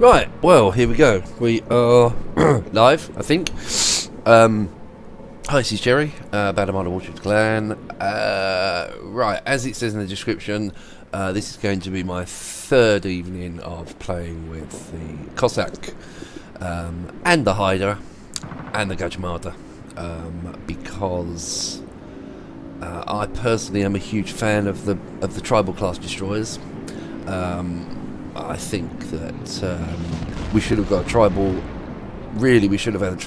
Right, well, here we go. We are live, I think. Hi, this is Cherry, Badamada Warships Clan. Right, as it says in the description, this is going to be my third evening of playing with the Cossack, and the Hider, and the Gajamada, because I personally am a huge fan of the tribal class destroyers. I think that we should have got a tribal. Really, we should have had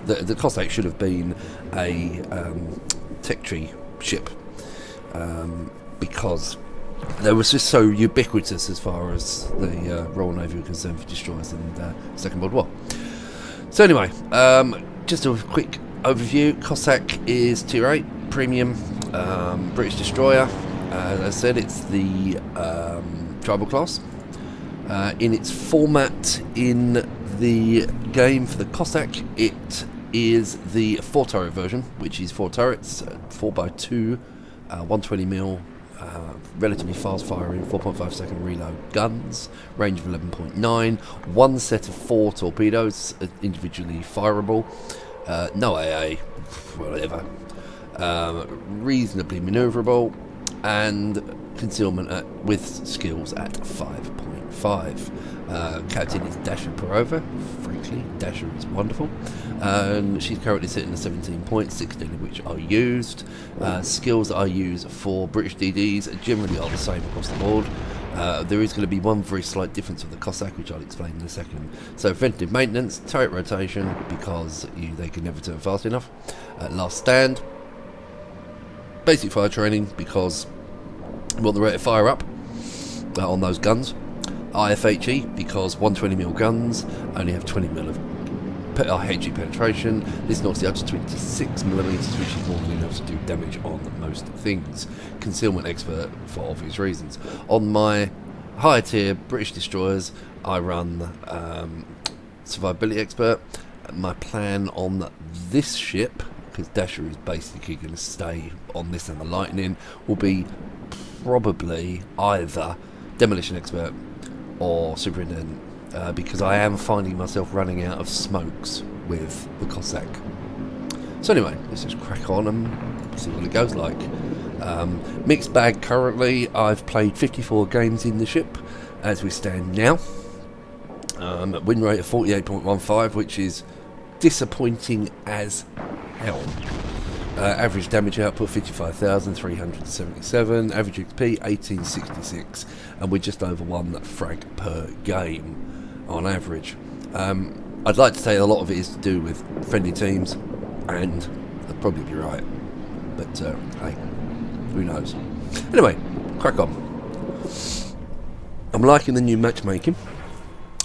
the Cossack should have been a tech tree ship, because they were just so ubiquitous as far as the Royal Navy were concerned for destroyers in the Second World War. So anyway, just a quick overview. Cossack is Tier 8 premium British destroyer. As I said, it's the tribal class. In its format in the game for the Cossack, it is the 4-turret version, which is 4 turrets, 4x2, 120mm, relatively fast firing, 4.5 second reload guns, range of 11.9, one set of 4 torpedoes, individually fireable, no AA, whatever, reasonably manoeuvrable, and concealment with skills at 5.5. Captain is Dasher Perova. Frankly, Dasher is wonderful. And she's currently sitting at 17 points, 16 of which are used. Skills that I use for British DDs generally are the same across the board. There is going to be one very slight difference with the Cossack, which I'll explain in a second. So, preventive maintenance, turret rotation, because they can never turn fast enough. Last stand. Basic fire training, because we want the rate of fire up on those guns. IFHE, because 120mm guns only have 20mm of HE penetration. This knocks it up to 26mm, which is more than enough to do damage on most things. Concealment expert, for obvious reasons. On my higher tier British destroyers, I run survivability expert. My plan on this ship, because Dasher is basically going to stay on this and the Lightning, will be probably either demolition expert or superintendent, because I am finding myself running out of smokes with the Cossack. So anyway, let's just crack on and see what it goes like. Mixed bag currently. I've played 54 games in the ship as we stand now. Win rate of 48.15, which is disappointing as hell. Average damage output 55,377, average XP 1866, and we're just over 1 frag per game on average. I'd like to say a lot of it is to do with friendly teams, and I'd probably be right, but hey, who knows. Anyway, crack on. I'm liking the new matchmaking.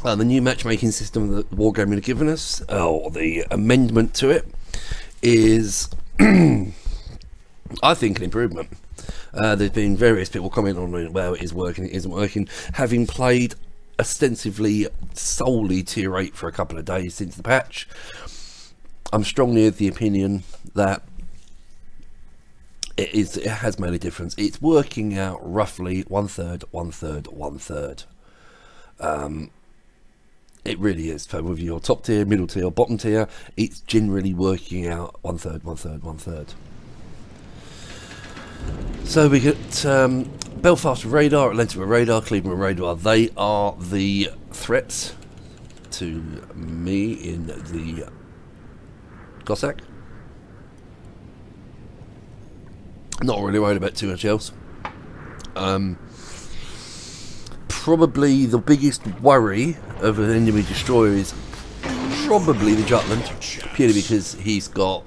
The new matchmaking system that Wargaming have given us, or the amendment to it, is I think an improvement. There's been various people comment on it, well, it is working, it isn't working. Having played ostensibly solely tier 8 for a couple of days since the patch, I'm strongly of the opinion that it has made a difference. It's working out roughly 1/3, 1/3, 1/3. It really is. So whether you're top tier, middle tier, or bottom tier, it's generally working out 1/3, 1/3, 1/3. So we get Belfast with radar, Atlanta with radar, Cleveland with radar. They are the threats to me in the Cossack. Not really worried about too much else. Probably the biggest worry of an enemy destroyer is probably the Jutland, purely because he's got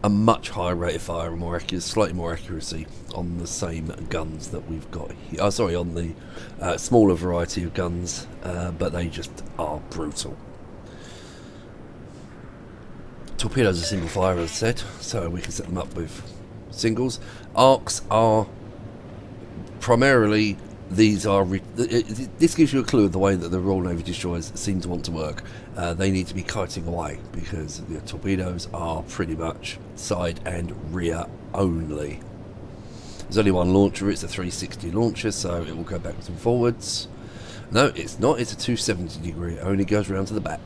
a much higher rate of fire and more accuracy, slightly more accuracy on the same guns that we've got here. Oh, sorry, on the smaller variety of guns, but they just are brutal. Torpedoes are single fire, as I said, so we can set them up with singles. Arcs are primarily. These are this gives you a clue of the way that the Royal Navy destroyers seem to want to work. They need to be kiting away, because the torpedoes are pretty much side and rear only. There's only one launcher. It's a 360 launcher, so it will go backwards and forwards. No, it's not. It's a 270 degree. It only goes round to the back.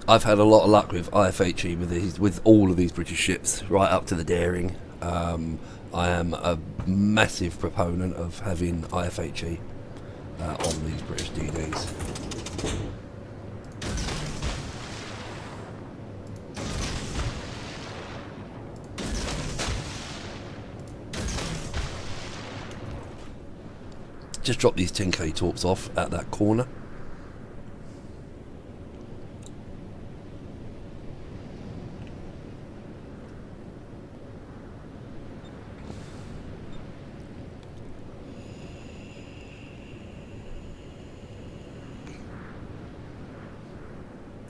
I've had a lot of luck with IFHE with all of these British ships, right up to the Daring. I am a massive proponent of having IFHE on these British DDs. Just drop these 10k torps off at that corner.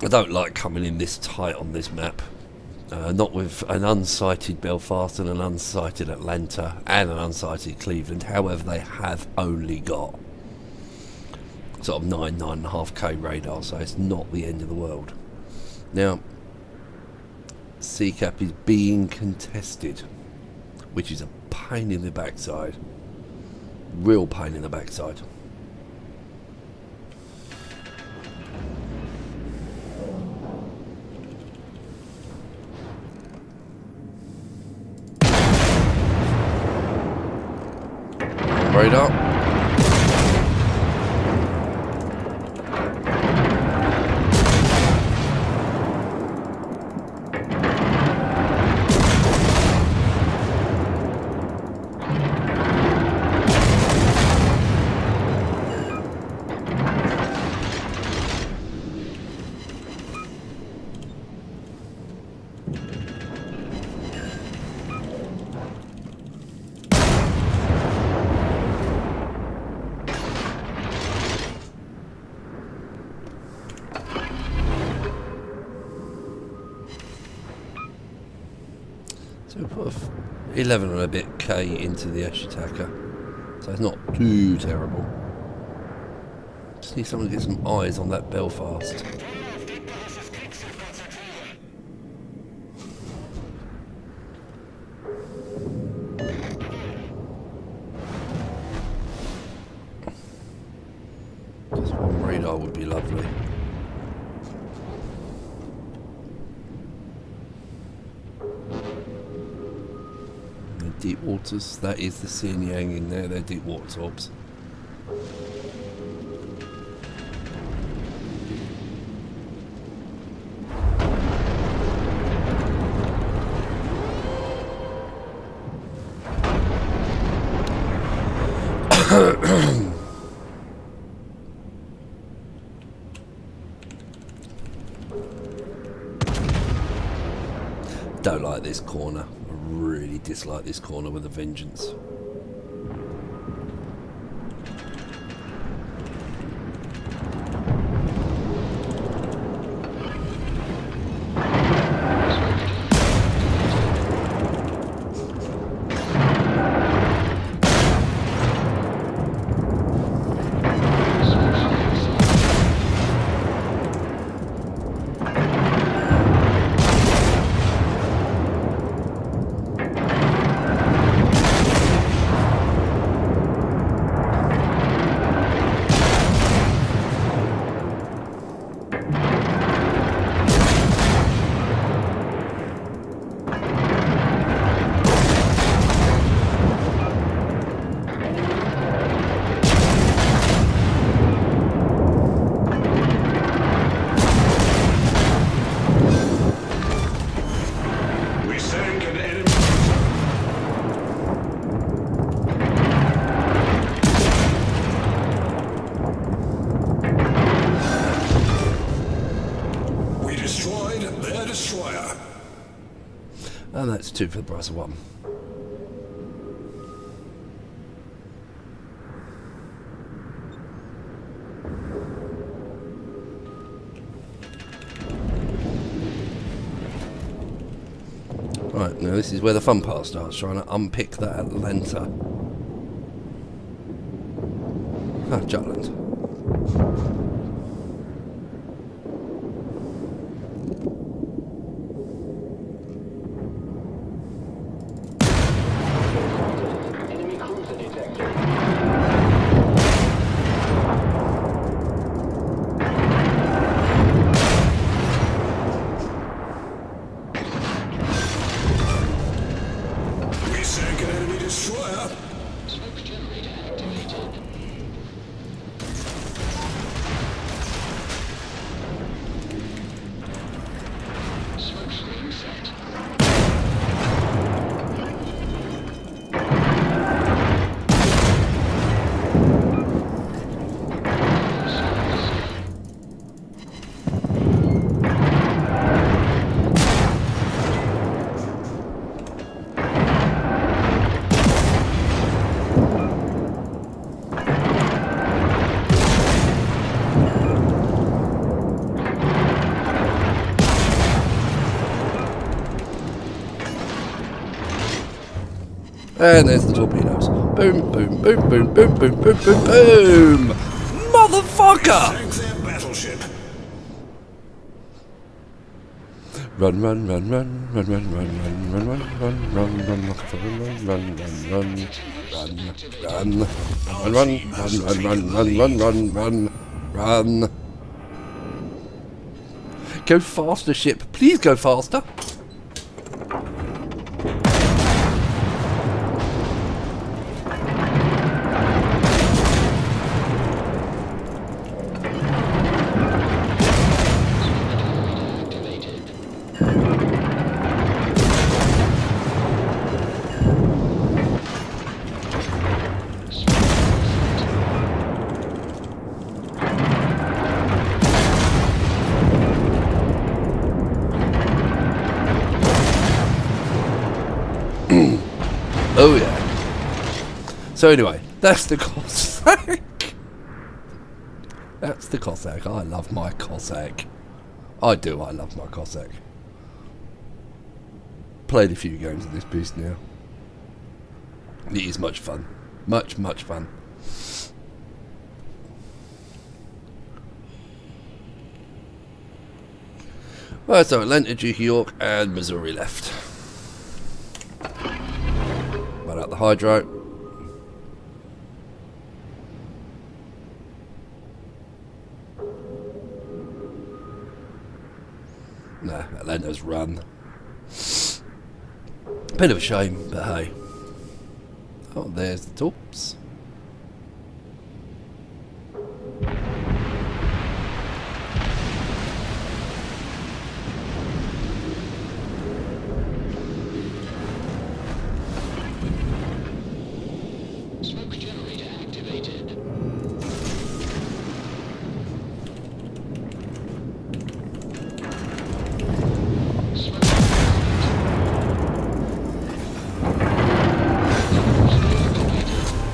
I don't like coming in this tight on this map. Not with an unsighted Belfast and an unsighted Atlanta and an unsighted Cleveland. However, they have only got sort of 9.5k radar, so it's not the end of the world. Now, CCAP is being contested, which is a pain in the backside. Real pain in the backside. Radar. So we put 11 and a bit K into the Ash attacker, so it's not too terrible. Just need someone to get some eyes on that Belfast. Just one radar would be lovely. Deep waters, that is the Xin Yang in there, they're deep water torps. Don't like this corner. I really dislike this corner with a vengeance. And that's 2 for the price of 1. Right, now this is where the fun part starts, trying to unpick that Atlanta. Ah, Jutland. We sank an enemy destroyer. Smoke generator activated. Smoke screen set. And there's the torpedoes. Boom, boom, boom, boom, boom, boom, boom, boom, boom! Motherfucker! Sank their battleship. Run, run, run, run, run, run, run, run, run, run, run, run, run, run, run, run, run. Go faster, ship. Please go faster. Oh yeah. So anyway, that's the Cossack. That's the Cossack. I love my Cossack. I do. I love my Cossack. Played a few games of this beast now. It is much fun. Much, much fun. Right, so Atlanta, Duke of York, and Missouri left. Run out the hydro. Nah, Atlanta's run. Bit of a shame, but hey. Oh, there's the torps. Smoke generator activated.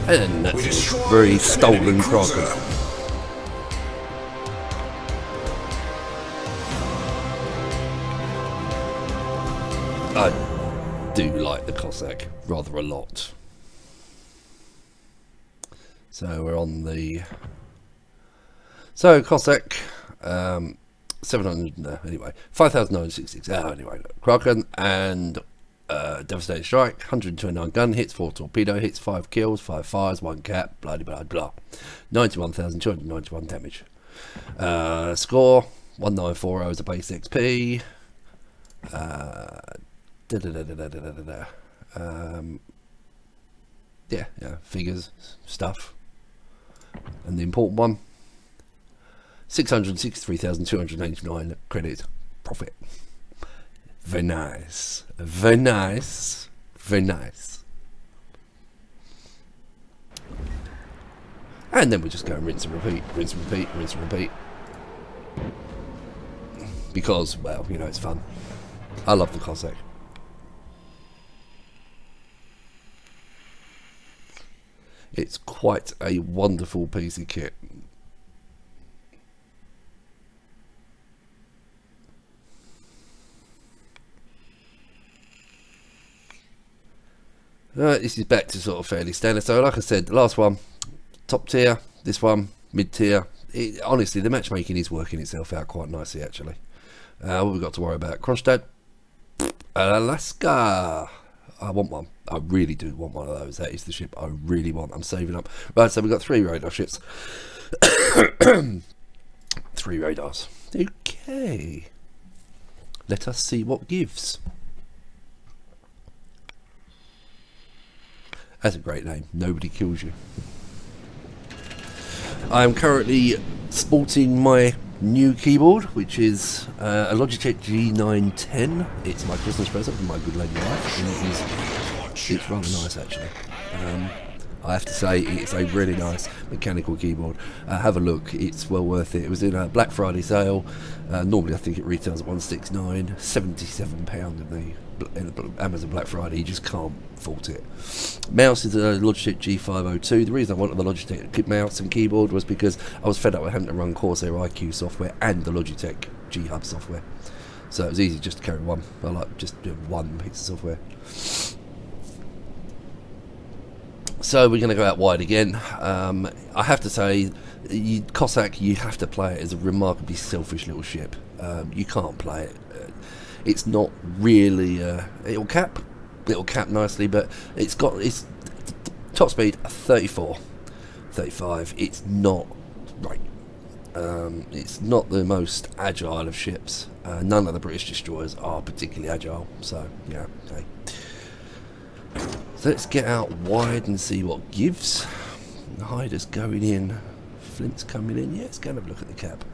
And that's a very stolen Crocker. I do like the Cossack rather a lot. So we're on the Cossack 700 anyway 5,966 anyway Kraken and devastating strike, 129 gun hits, 4 torpedo hits, 5 kills, 5 fires, 1 cap, blah blah blah, 91,291 damage. Score 1940 as a base XP. Yeah, figures, stuff. And the important one, 663,289 credit profit. Very nice, very nice, very nice. And then we just go and rinse and repeat, rinse and repeat, rinse and repeat. Because, well, you know, it's fun. I love the Cossack. It's quite a wonderful piece of kit. This is back to sort of fairly standard. So like I said, the last one, top tier, this one, mid tier. Honestly, the matchmaking is working itself out quite nicely actually. What we've got to worry about, Kronstadt, Alaska. I want one. I really do want one of those. That is the ship I really want. I'm saving up. Right, so we've got 3 radar ships. 3 radars. Okay. Let us see what gives. That's a great name. Nobody kills you. I am currently sporting my new keyboard, which is a Logitech G910. It's my Christmas present from my good lady wife, and it's rather nice actually. I have to say it's a really nice mechanical keyboard. Have a look, it's well worth it. It was in a Black Friday sale. Normally I think it retails at £169, £77 in the Amazon Black Friday. You just can't fault it. Mouse is a Logitech G502. The reason I wanted the Logitech mouse and keyboard was because I was fed up with having to run Corsair IQ software and the Logitech G Hub software. So it was easy just to carry one. I like just doing one piece of software. So we're going to go out wide again. I have to say, Cossack, you have to play it as a remarkably selfish little ship. You can't play it. It's not really. It'll cap nicely, but it's got its top speed 34, 35. It's not right. It's not the most agile of ships. None of the British destroyers are particularly agile. So yeah. Okay. So let's get out wide and see what gives. The Hyder's going in. Flint's coming in. Yeah, let's go and have a look at the cap.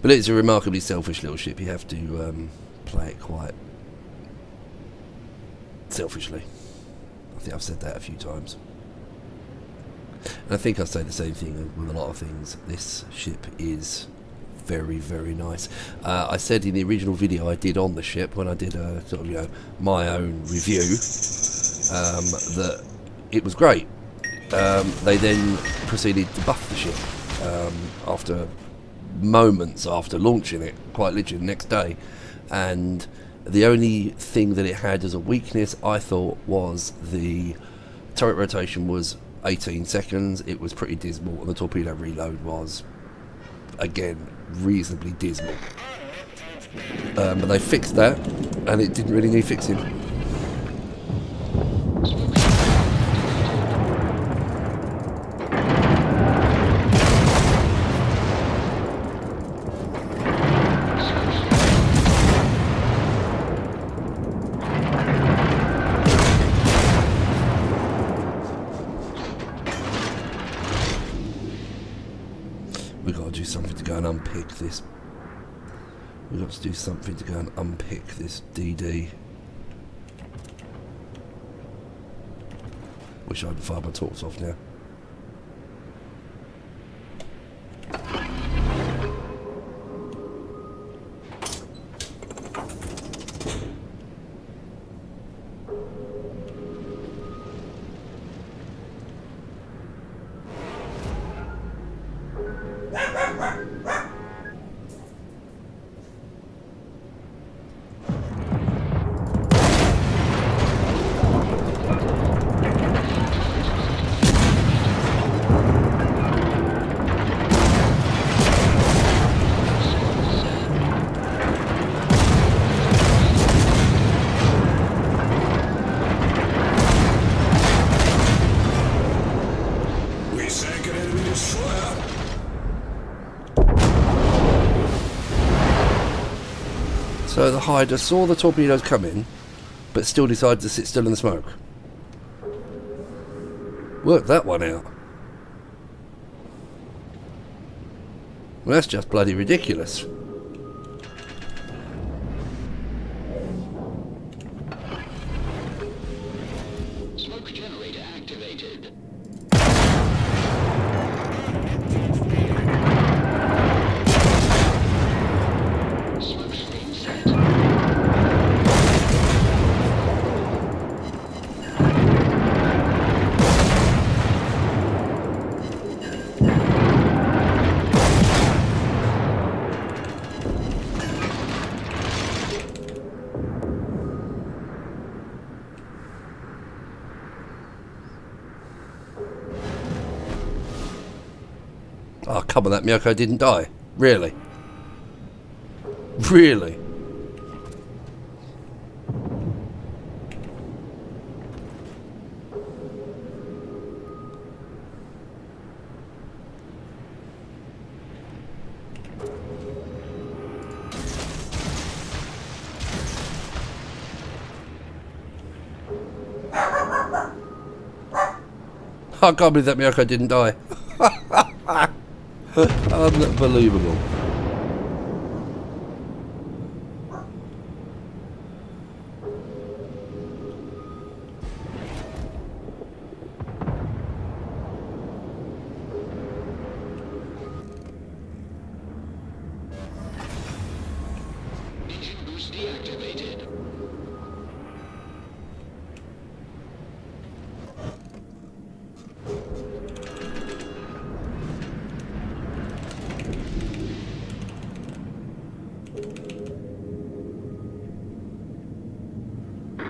But it's a remarkably selfish little ship. You have to play it quite selfishly. I think I've said that a few times. And I think I say the same thing with a lot of things. This ship is very, very nice. I said in the original video I did on the ship, when I did a sort of, my own review, that it was great. They then proceeded to buff the ship after moments after launching it, quite literally the next day, and the only thing that it had as a weakness, I thought, was the turret rotation was 18 seconds. It was pretty dismal, and the torpedo reload was, again, reasonably dismal. But they fixed that, and it didn't really need fixing. We've got to do something to go and unpick this. We've got to do something to go and unpick this DD. Wish I'd fired my torps off now. So the Hyder saw the torpedoes come in, but still decided to sit still in the smoke. Worked that one out. Well, that's just bloody ridiculous. Smoke generator activated. Smoke screen set. Oh, come on, that Miyako didn't die. Really? Really? I can't believe that Miyako didn't die. Unbelievable. Engine boost deactivated.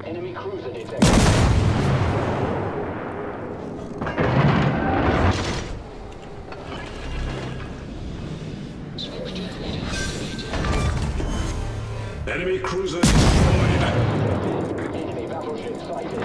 Enemy cruiser detected. Smoke generator activated. Enemy cruiser destroyed. Enemy battleship sighted.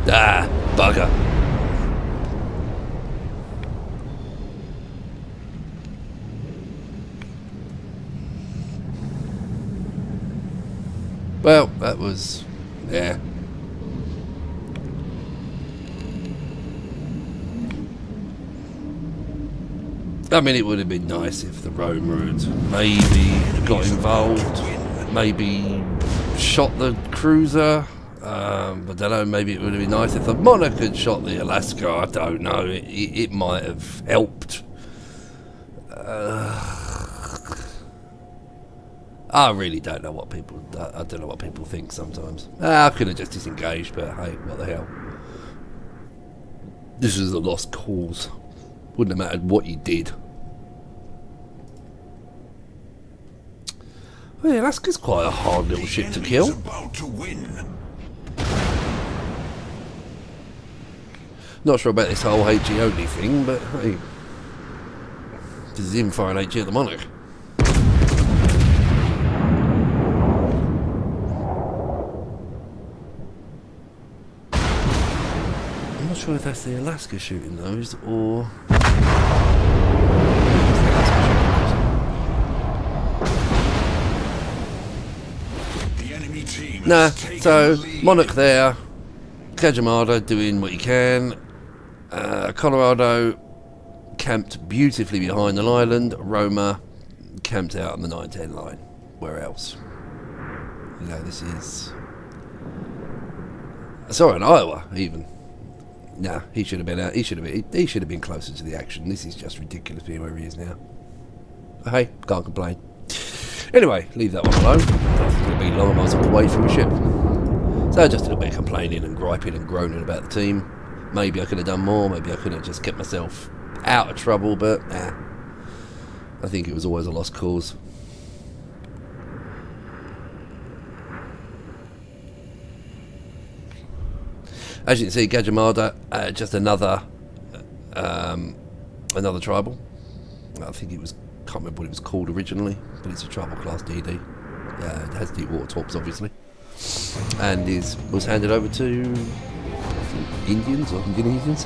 Ah, bugger. Well, that was, yeah. I mean, it would have been nice if the Roma had maybe got involved, maybe shot the cruiser. I don't know, maybe it would have been nice if the Monarch had shot the Alaska. I don't know, it might have helped. I really don't know what people. I don't know what people think sometimes. I could have just disengaged, but hey, what the hell? This is a lost cause. Wouldn't have mattered what you did. Well, yeah, Alaska's quite a hard little ship to kill. About to win. Not sure about this whole HE only thing, but hey, this is him firing HE at the Monarch. I'm not sure if that's the Alaska shooting those or. The enemy team Nah, has taken so the lead. Monarch there, Kajamada doing what he can. Colorado camped beautifully behind an island. Roma camped out on the 910 line. Where else? You know, this is. Sorry, in Iowa even. Nah, he should have been out. He should have been closer to the action. This is just ridiculous being where he is now. But hey, can't complain. Anyway, leave that one alone. It's going to be long. I might as well away from the ship. So just a little bit of complaining and griping and groaning about the team. Maybe I could have done more. Maybe I could have just kept myself out of trouble. But I think it was always a lost cause. As you can see, Gajamada, just another tribal. I think it was, can't remember what it was called originally, but it's a tribal class DD. It has deep water torps, obviously, and was handed over to I think, Indians or Indonesians.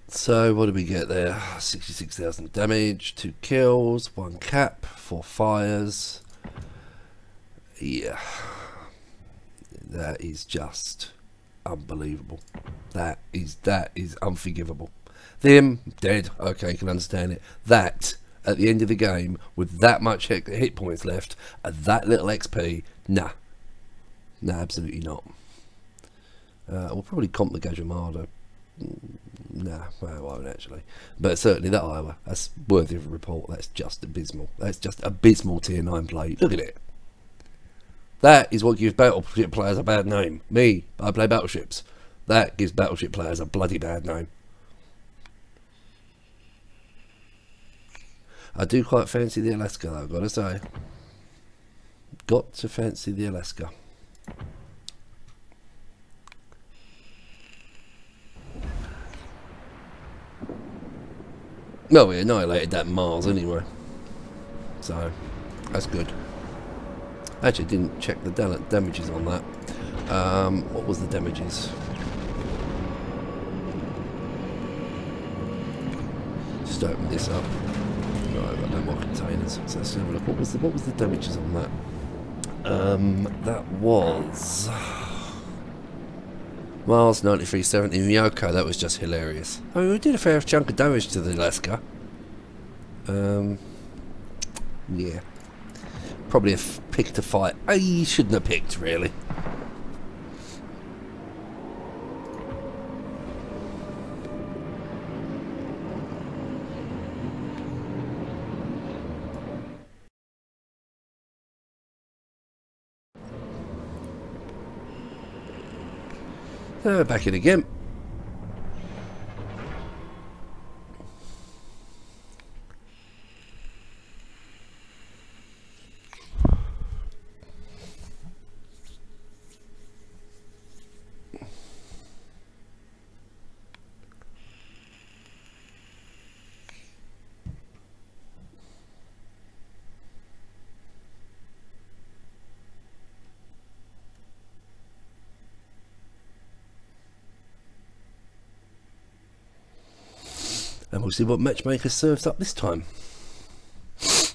So what did we get there? 66,000 damage, 2 kills, 1 cap, 4 fires. Yeah, that is just unbelievable. That is unforgivable. Them dead. Okay, can understand it. That at the end of the game with that much hit points left and that little XP, nah, absolutely not. We'll probably comp the Gajamada. Nah, well, I won't actually. But certainly that Iowa, that's worthy of a report. That's just abysmal. That's just abysmal tier 9 play. Look at it. That is what gives battleship players a bad name. Me, I play battleships. That gives battleship players a bloody bad name. I do quite fancy the Alaska though, I've got to say. Got to fancy the Alaska. Well, we annihilated that Mars anyway, so that's good. Actually, didn't check the damages on that. What was the damages? Just open this up. No, I've got no more containers. So let's have a look. What was the damages on that? That was Mars 9370 Miyako. That was just hilarious. I mean, we did a fair chunk of damage to the Alaska. Yeah. Probably a pick to fight. I shouldn't have picked, really. Back in again. And we'll see what Matchmaker serves up this time. I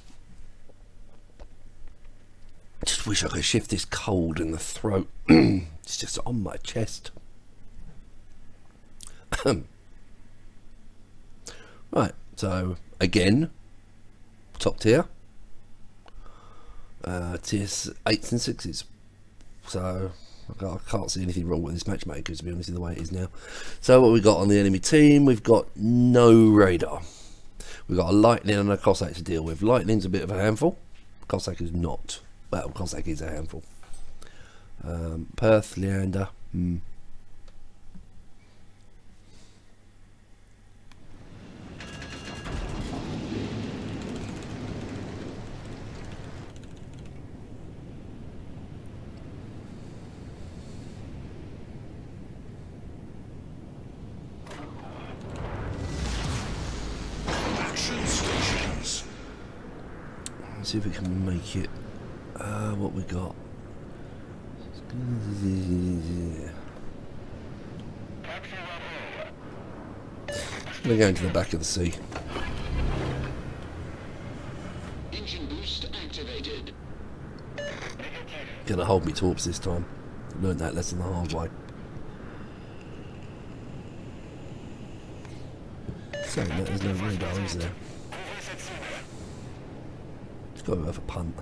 just wish I could shift this cold in the throat. It's just on my chest. Right, so again, top tier. Tiers 8s and 6s. So I can't see anything wrong with this Matchmaker, to be honest, in the way it is now. So what we got on the enemy team, we've got no radar. We've got a Lightning and a Cossack to deal with. Lightning's a bit of a handful. Cossack is not. Well, Cossack is a handful. Perth, Leander. Action stations. Let's see if we can make it. What we got? We're going to the back of the sea. Engine boost activated. Gonna hold me torps this time. Learned that lesson the hard way. Saying that there's no radar, is there? It's got to have a punt.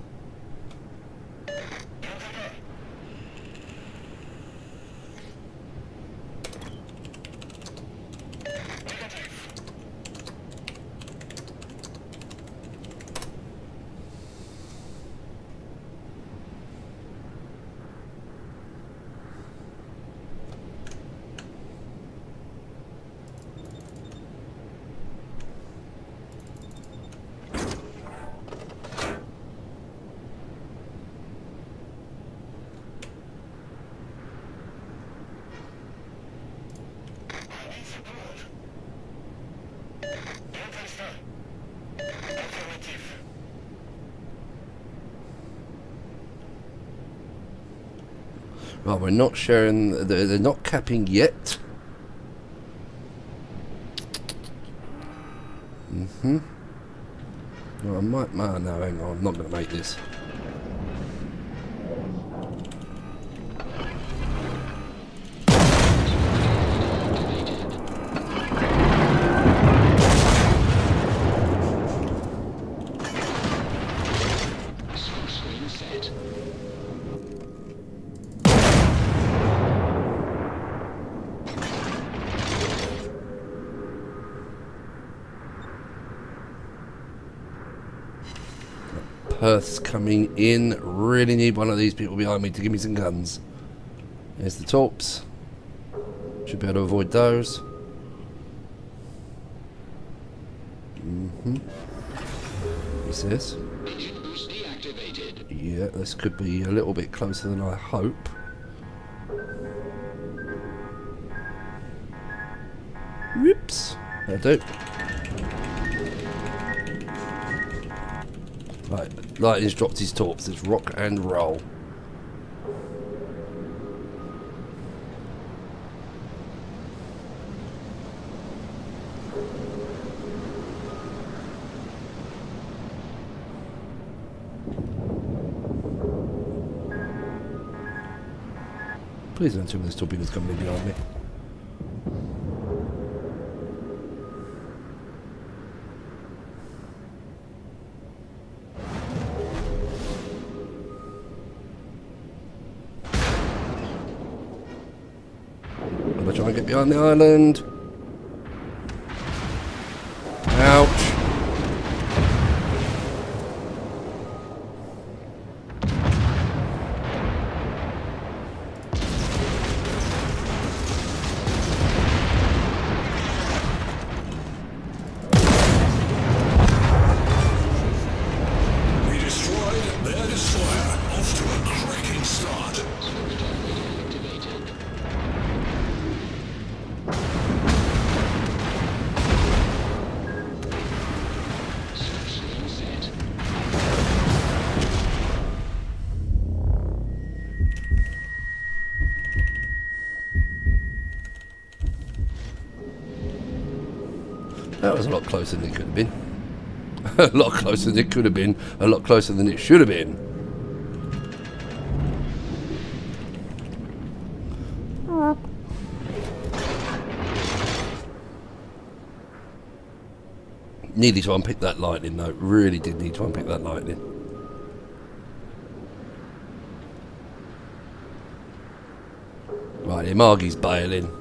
Right, we're not sharing. They're not capping yet. Well, I might. No, hang on. I'm not going to make this. Perth's coming in. Really need one of these people behind me to give me some guns. There's the torps. Should be able to avoid those. What's this? Engine boost deactivated. Yeah, this could be a little bit closer than I hope. Whoops. That'll do. Right, Lightning's dropped his torps. It's rock and roll. Please don't tell me there's torpedoes coming in behind me. Try and get behind the island. Ouch. We destroyed their destroyer. Off to a cracking start. Activated. closer than it could have been. A lot closer than it could have been. A lot closer than it should have been. Needed to unpick that lightning though. Really did need to unpick that lightning. Right, Imagi's bailing.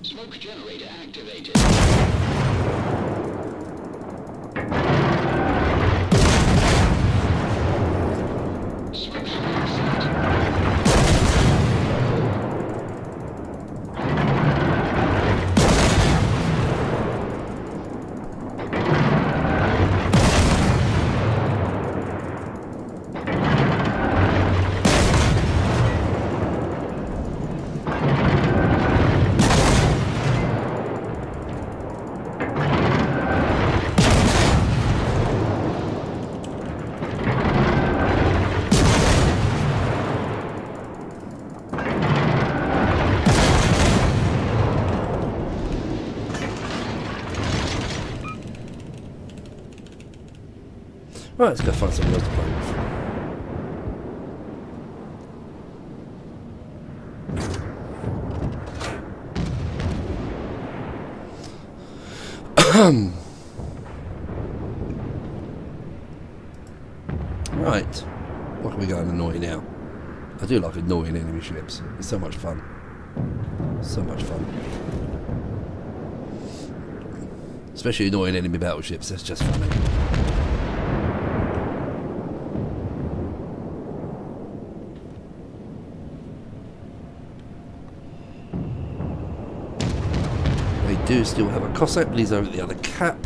Smoke generator activated. Smoke screen set. Right, let's go find something else to play with. Right, what can we go and annoy now? I do like annoying enemy ships. It's so much fun. So much fun. Especially annoying enemy battleships, that's just funny. We do still have a Cossack, but he's over at the other cap.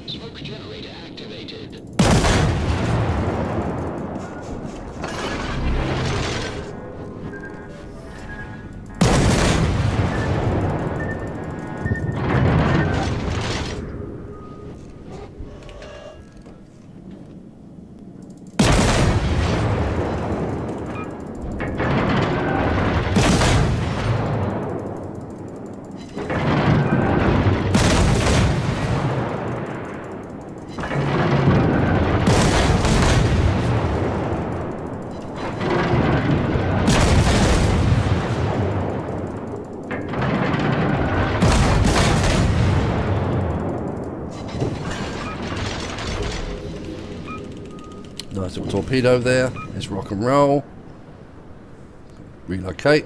Smoke generator activated. Nice little torpedo there. Let's rock and roll. Relocate.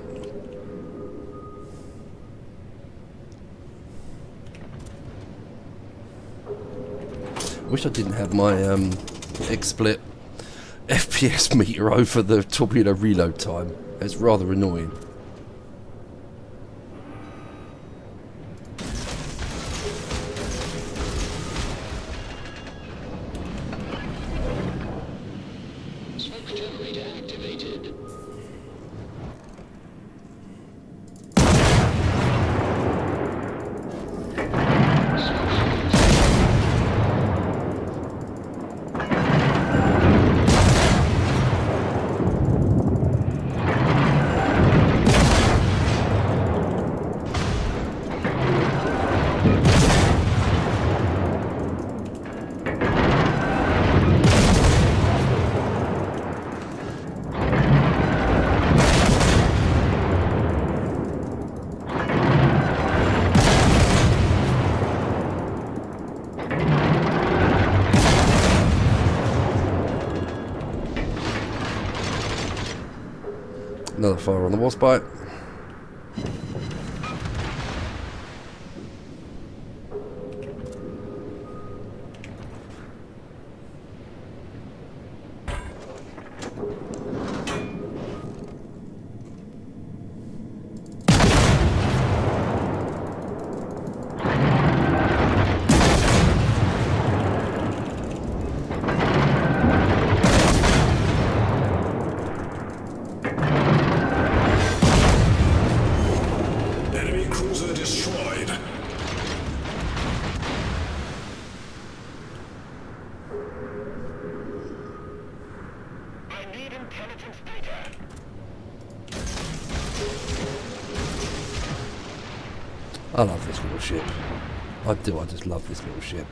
Wish I didn't have my XSplit FPS meter over the torpedo reload time. It's rather annoying. Smoke generator activated. Another fire on the Warspite. Enemy cruiser destroyed. I need intelligence data. I love this little ship. I do, I just love this little ship.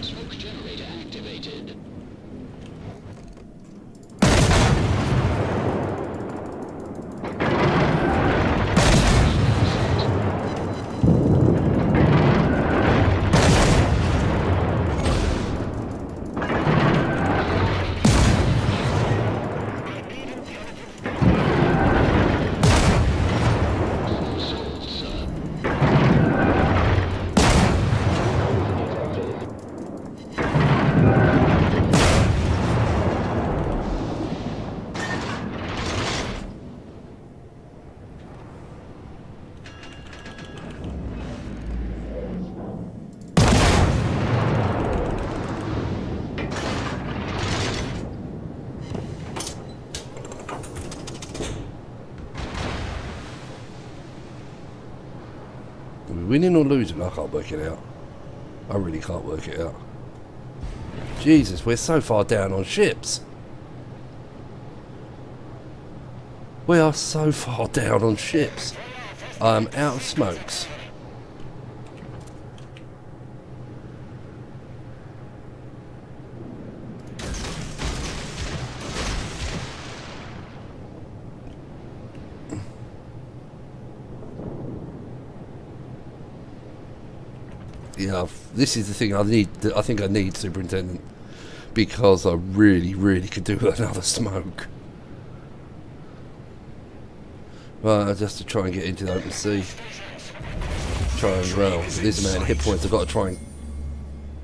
Smoke generator activated. Solved, sir. Are we winning or losing? I can't work it out. I really can't work it out. Jesus, we're so far down on ships. We are so far down on ships. I'm out of smokes. Yeah, this is the thing I need. I think I need Superintendent because I really, really could do with another smoke. Well, just to try and get into the open sea. Try and with this amount of hit points, I've got to try and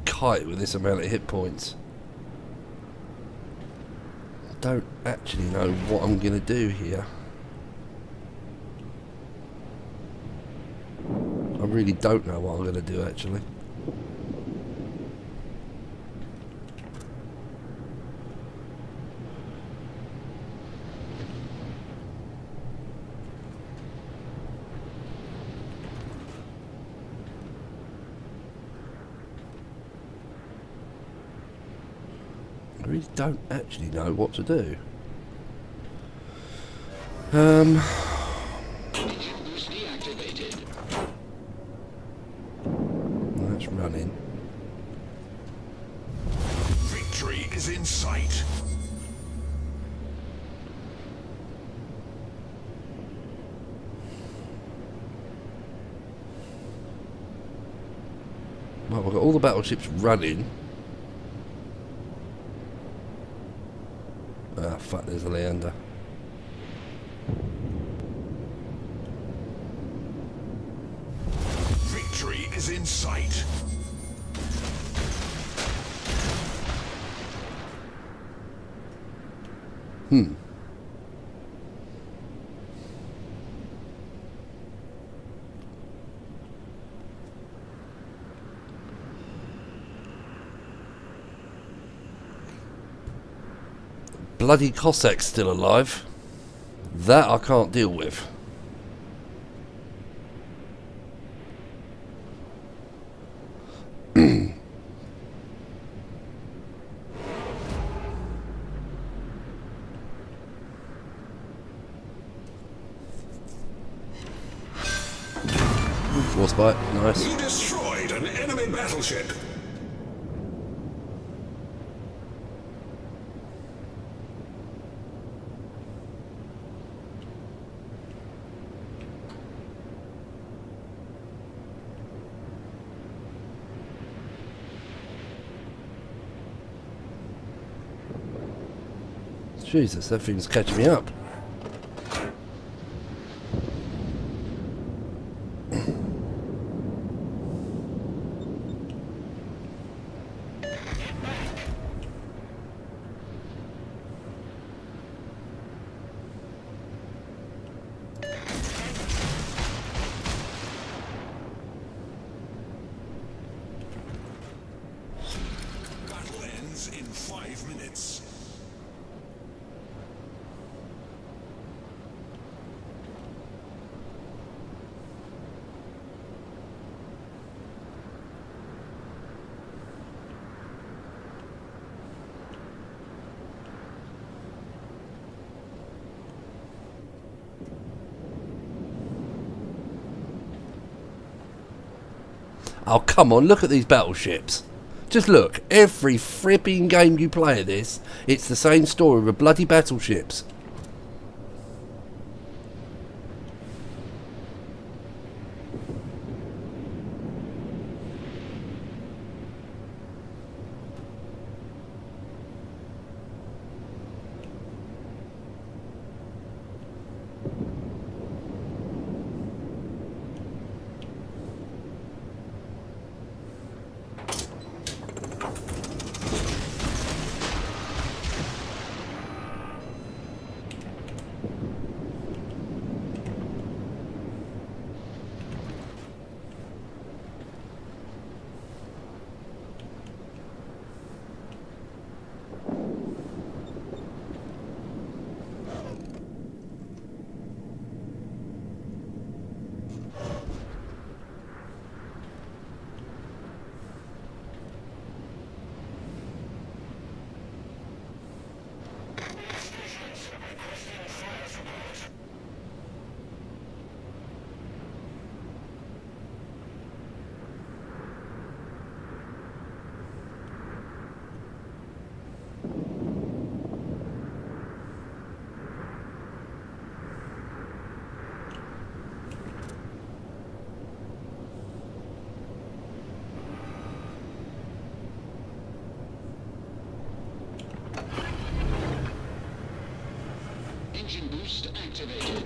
kite with this amount of hit points. I don't actually know what I'm going to do here. I really don't know what I'm going to do actually. I really don't actually know what to do. Engine boost deactivated. That's running. Victory is in sight. Well, we've got all the battleships running. Ah, fuck, there's a Leander. Victory is in sight. Bloody Cossack's still alive. That I can't deal with. Warspite, nice. We destroyed an enemy battleship. Jesus, that thing's catching me up. Battle ends in 5 minutes. Oh, come on, look at these battleships. Just look, every fripping game you play of this, it's the same story with bloody battleships. Engine boost activated.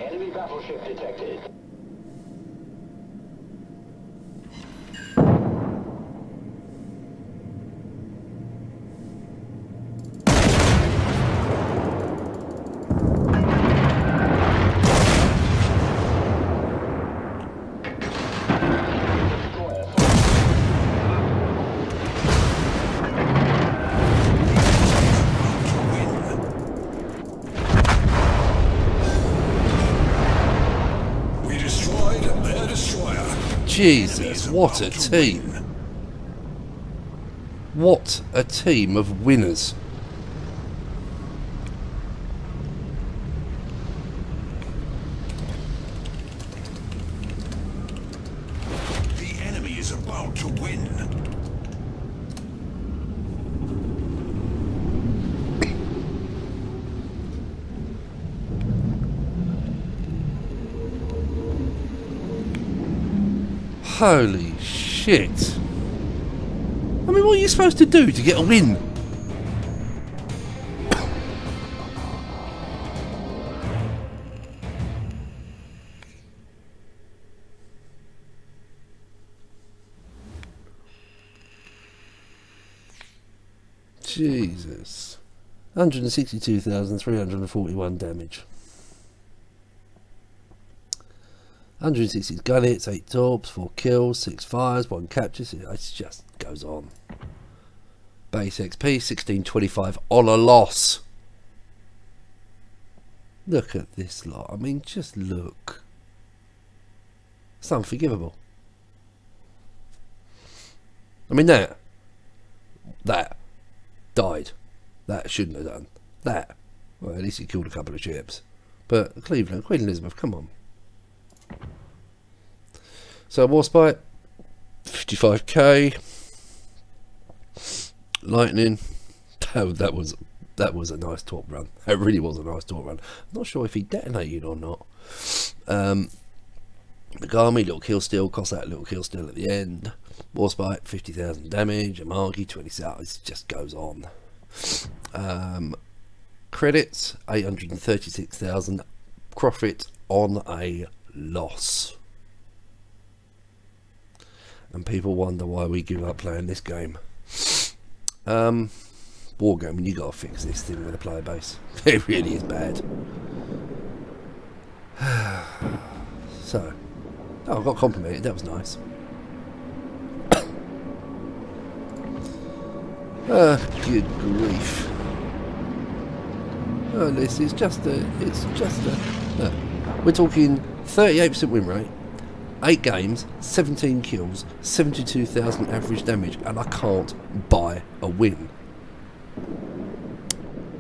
Enemy battleship detected. We destroyed their destroyer. Jesus, what a team. What a team of winners. The enemy is about to win. Holy shit. I mean, what are you supposed to do to get a win? Jesus. 162,341 damage. 160 gun hits, 8 torps, 4 kills, 6 fires, 1 capture. It just goes on. Base XP 1625 on a loss. Look at this lot. I mean, just look. It's unforgivable. I mean, that died. That shouldn't have done. That. Well, at least he killed a couple of ships. But Cleveland, Queen Elizabeth, come on. So Warspite, 55k. Lightning. Oh, that was a nice torp run. It really was a nice torp run. I'm not sure if he detonated or not. Megami, little kill steal. Cossack, little kill steal at the end. Warspite, 50,000 damage. Amagi, 27. It just goes on. Credits, 836,000. Profit on a loss. And people wonder why we give up playing this game. Wargaming, you gotta fix this thing with a player base. It really is bad. So, oh, I got complimented. That was nice. Good grief. Oh, this is just a. We're talking 38% win rate, 8 games, 17 kills, 72,000 average damage, and I can't buy a win.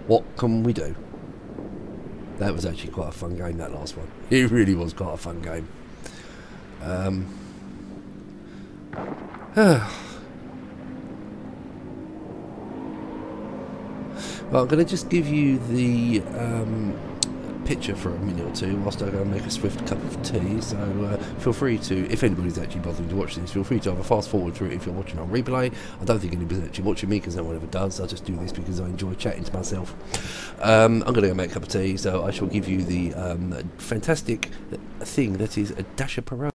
What can we do? That was actually quite a fun game, that last one. It really was quite a fun game. Well, I'm going to just give you the picture for a minute or two whilst I go and make a swift cup of tea. So feel free to, if anybody's actually bothering to watch this, feel free to either fast forward through it if you're watching on replay. I don't think anybody's actually watching me because no one ever does. I just do this because I enjoy chatting to myself. I'm going to go make a cup of tea, so I shall give you the fantastic thing that is a Dasher Parade.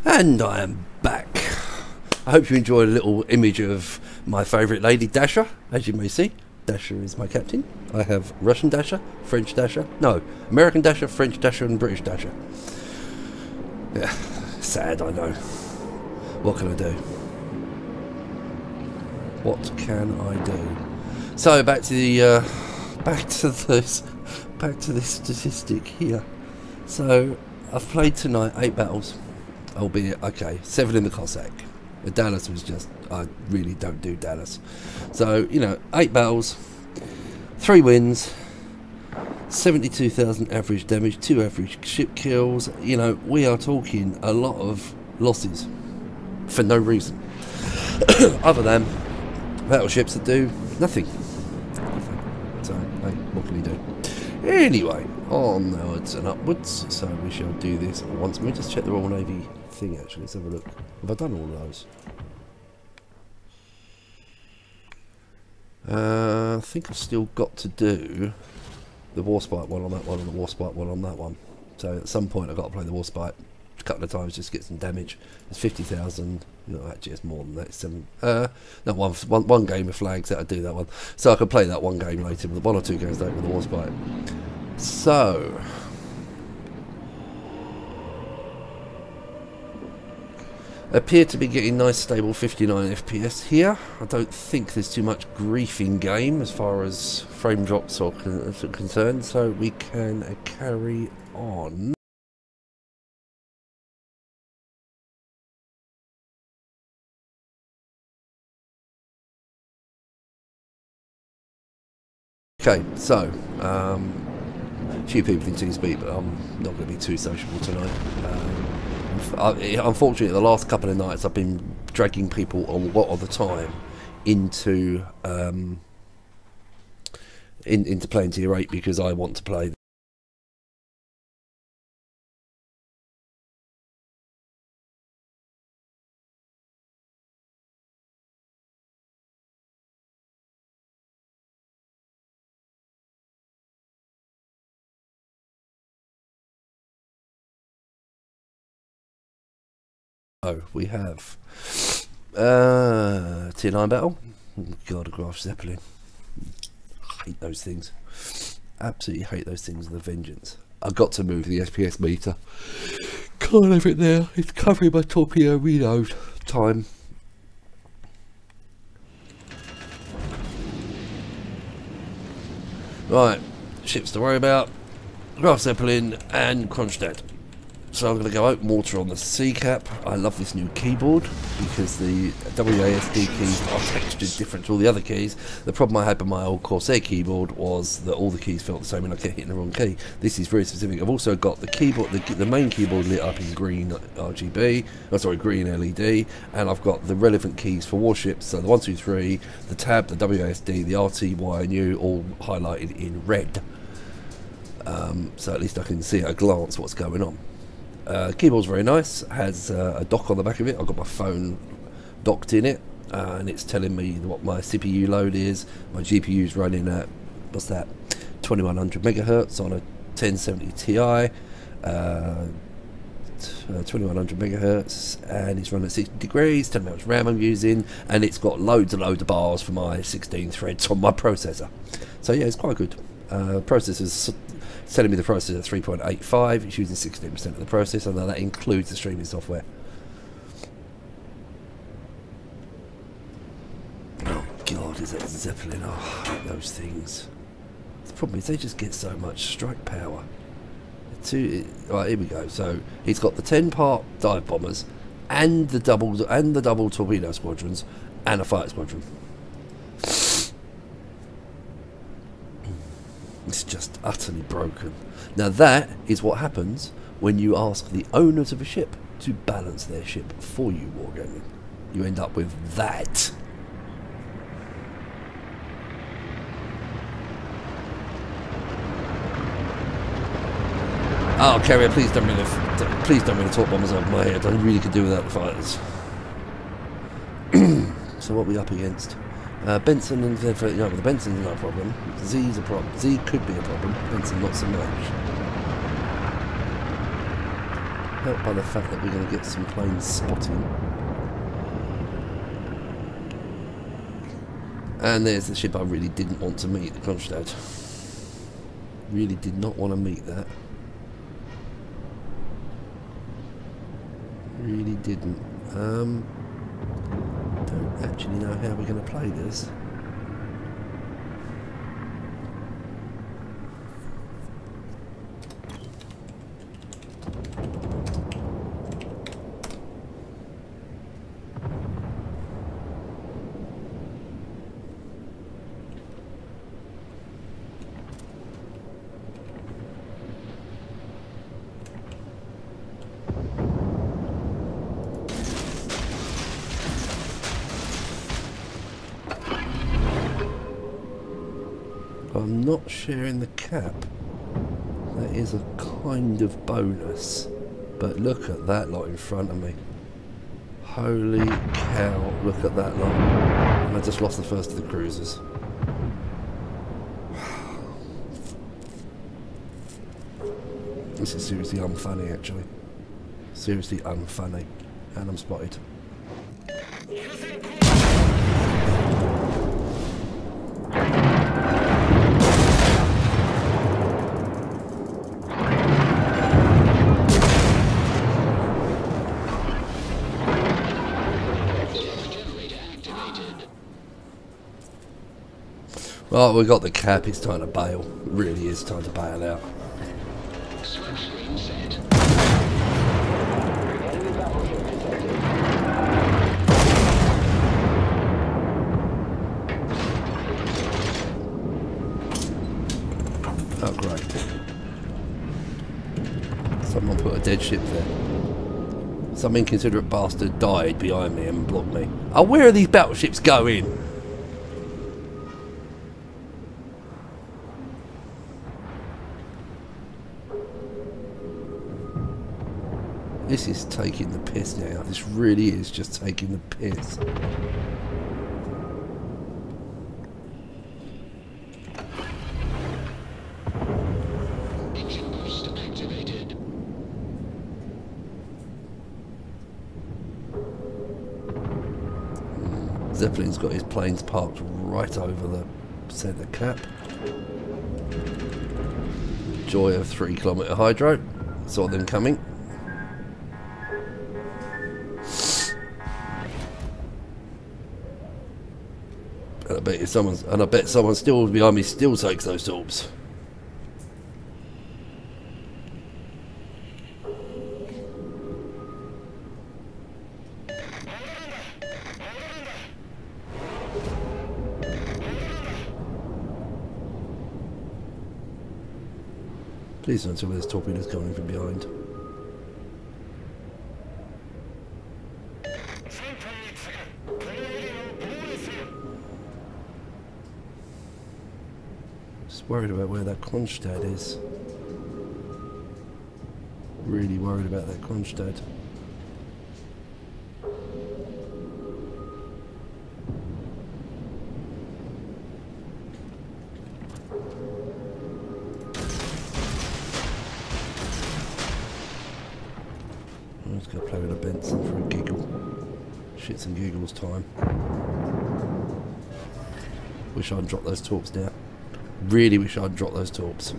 And I am back. I hope you enjoyed a little image of my favourite lady, Dasher. As you may see, Dasher is my captain. I have Russian Dasher, French Dasher, no, American Dasher, French Dasher and British Dasher. Yeah, sad, I know. What can I do? What can I do? So back to the back to this statistic here. So I've played tonight 8 battles, albeit okay, 7 in the Cossack. The Dallas was just, I really don't do Dallas. So, you know, 8 battles, 3 wins, 72,000 average damage, 2 average ship kills. You know, we are talking a lot of losses for no reason. Other than battleships that do nothing. So, hey, what can you do? Anyway, onwards and upwards. So we shall do this once. Let me just check the Royal Navy thing actually. Let's have a look. Have I done all of those? I think I've still got to do the Warspite one on that one and the Warspite one on that one. So at some point I've got to play the Warspite a couple of times just to get some damage. It's 50,000. No, actually it's more than that. It's no, one game of flags that I do that one. So I can play that one game later, with 1 or 2 games later with the Warspite. So appear to be getting nice stable 59 FPS here. I don't think there's too much grief in game as far as frame drops are concerned, so we can carry on. Okay, so few people in TeamSpeak, but I'm not going to be too sociable tonight. Unfortunately, the last couple of nights I've been dragging people a lot of the time into into playing Tier 8 because I want to play. Oh, we have Tier 9 battle. God, a Graf Zeppelin. I hate those things. Absolutely hate those things with a vengeance. I've got to move the SPS meter. Can't have it there. It's covering my torpedo reload time. Right, ships to worry about. Graf Zeppelin and Kronstadt. So I'm going to go open water on the C cap. I love this new keyboard because the WASD keys are textured different to all the other keys. The problem I had with my old Corsair keyboard was that all the keys felt the same and I kept hitting the wrong key. This is very specific. I've also got the keyboard, the main keyboard lit up in green RGB, green LED, and I've got the relevant keys for Warships. So the 1, 2, 3, the tab, the WASD, the RT, Y and U, all highlighted in red. So at least I can see at a glance what's going on. Keyboard's very nice, has a dock on the back of it. I've got my phone docked in it, and it's telling me what my CPU load is. My GPU's running at, what's that, 2100 megahertz on a 1070 Ti, 2100 megahertz, and it's running at 60 degrees, telling me how much RAM I'm using, and it's got loads and loads of bars for my 16 threads on my processor. So yeah, it's quite good. Processor's telling me the processor at 3.85, it's using 16% of the processor, now that includes the streaming software. Oh god, is that Zeppelin? Oh, I hate those things. The problem is they just get so much strike power. Right, here we go. So he's got the 10-part dive bombers and the double torpedo squadrons and a fighter squadron. It's just utterly broken. Now that is what happens when you ask the owners of a ship to balance their ship for you, Wargaming. You end up with that. Oh, Carrier, please don't mean to talk bombers over my head. I really could do without the fighters. So what are we up against? Benson and Zed, no, the Benson's not a problem. Z's a problem. Z could be a problem. Benson not so much. Helped by the fact that we're going to get some planes spotting. And there's the ship I really didn't want to meet, the Kronstadt. Really did not want to meet that. Really didn't. Don't actually know how we're going to play this. I'm not sharing the cap. That is a kind of bonus. But look at that lot in front of me. Holy cow, look at that lot. And I just lost the first of the cruisers. This is seriously unfunny, actually. Seriously unfunny. And I'm spotted. Right, we got the cap, it's time to bail. It really is time to bail out. Smoke screen set. Oh, great. Someone put a dead ship there. Some inconsiderate bastard died behind me and blocked me. Oh, where are these battleships going? This is taking the piss now. This really is just taking the piss. Engine boost activated. Zeppelin's got his planes parked right over the centre cap. Joy of 3 kilometre hydro. Saw them coming. And I bet someone still behind me still takes those torps. Please don't tell me there's torpedoes coming from behind. Just worried about where that Kronstadt is. Really worried about that Kronstadt. I'm just going to play with a Benson for a giggle. Shits and giggles time. Wish I'd dropped those torps now. Really wish I'd dropped those torps.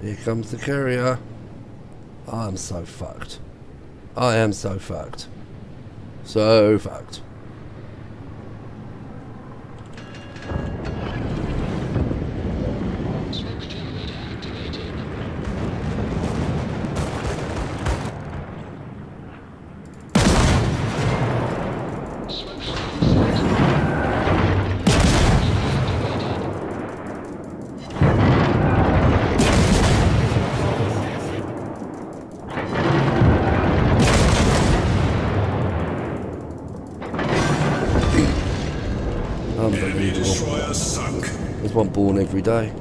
Here comes the carrier. I'm so fucked. I am so fucked. So fucked. Smoke generator activated. Smoke screen Unbelievable. Destroyer sunk. There's one born every day.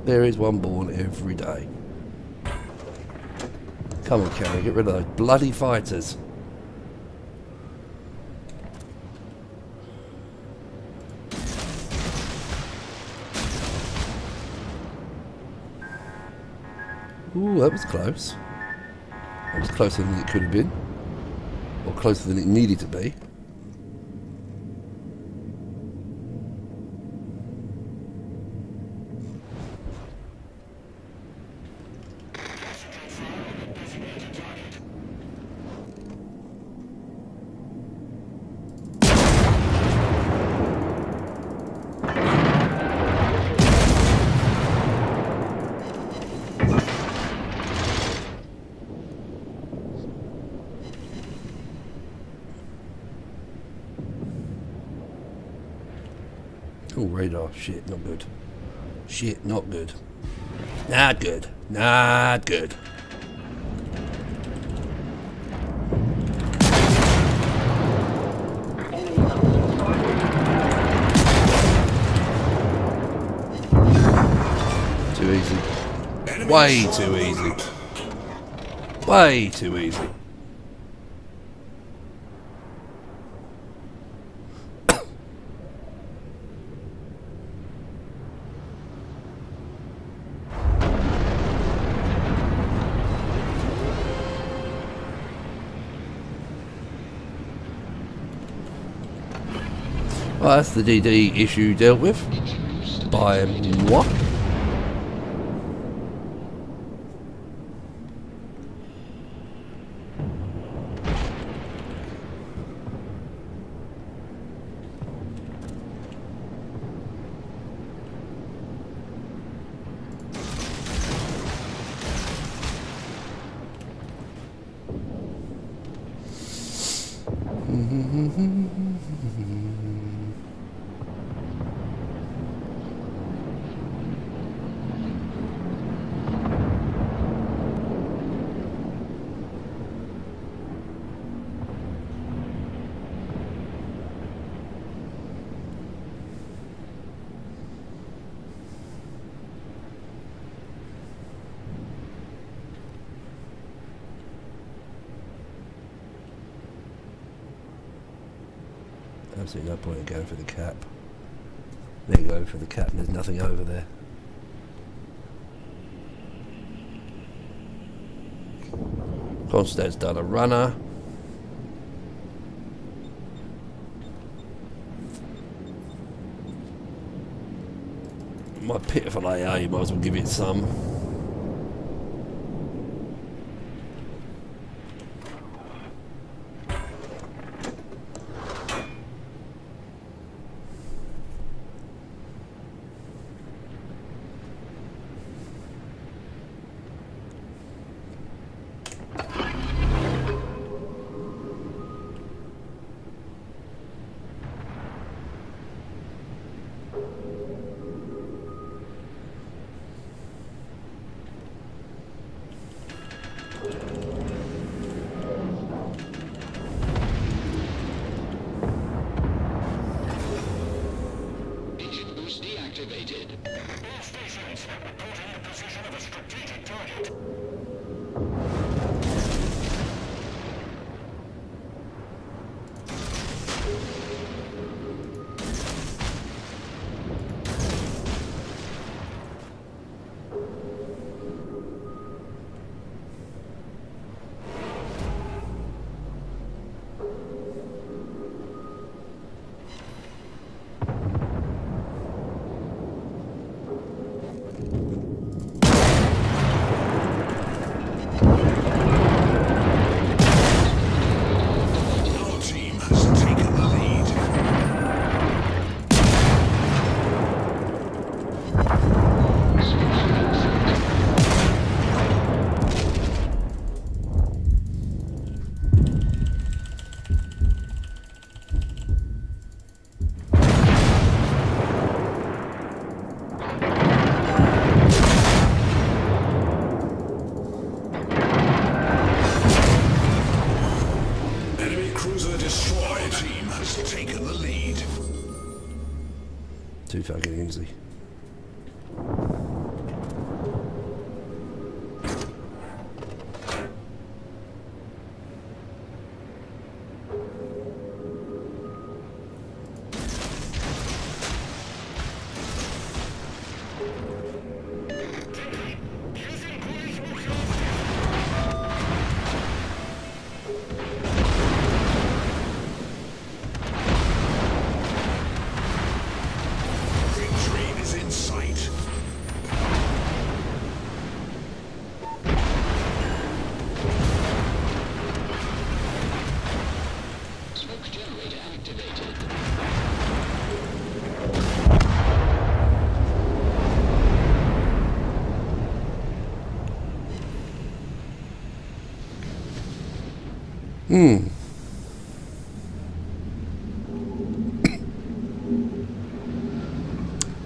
There is one born every day. Come on, Carrie, get rid of those bloody fighters. Ooh, that was close. That was closer than it could have been. Or closer than it needed to be. Oh, radar. Shit, not good. Shit, not good. Not good. Not good. Too easy. Way too easy. Way too easy. Well, that's the DD issue dealt with by moi. Absolutely no point in going for the cap. There you go for the cap and there's nothing over there. Kronstadt's done a runner. My pitiful AA, you might as well give it some.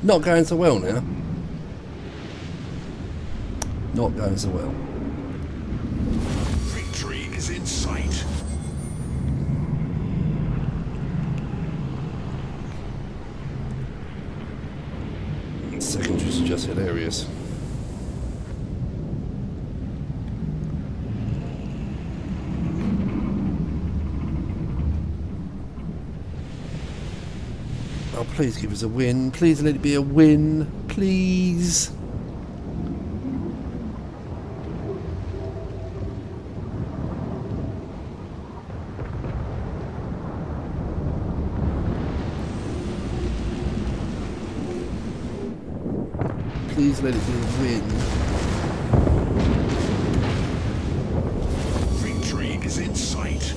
Not going so well now. Not going so well. Victory is in sight. Secondaries are just hilarious. Oh, please give us a win. Please let it be a win. Please. Please let it be a win. Victory is in sight.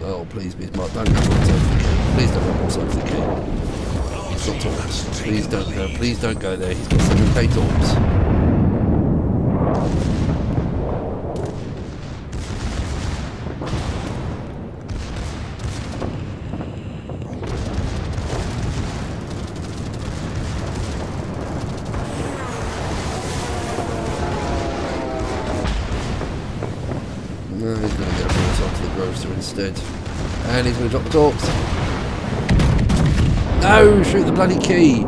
Oh, please, Bismarck, don't go for the key. Please don't go for the key. He's got torps. Please don't go. Please don't go there. He's got 7k torps. No, he's going to get a force onto the grocer instead. And he's going to drop the torps. No! Shoot the bloody key!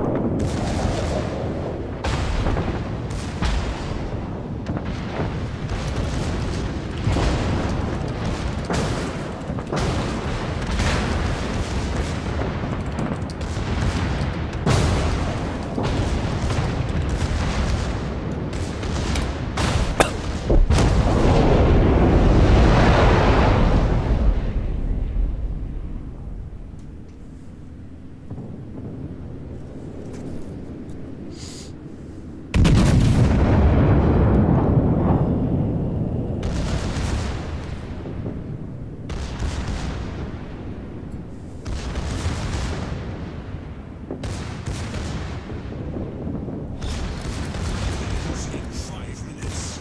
In 5 minutes.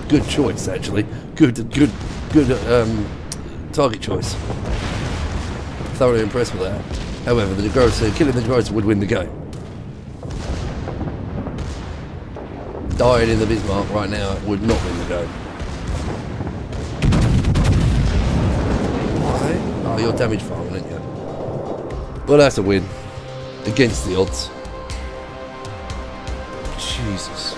Good choice, actually. Good target choice. Thoroughly impressed with that. However, the Negrosa, killing the Negrosa would win the game. Dying in the Bismarck right now would not win the game. Why? Oh, you're damage farming, aren't you? Well, that's a win. Against the odds. Jesus.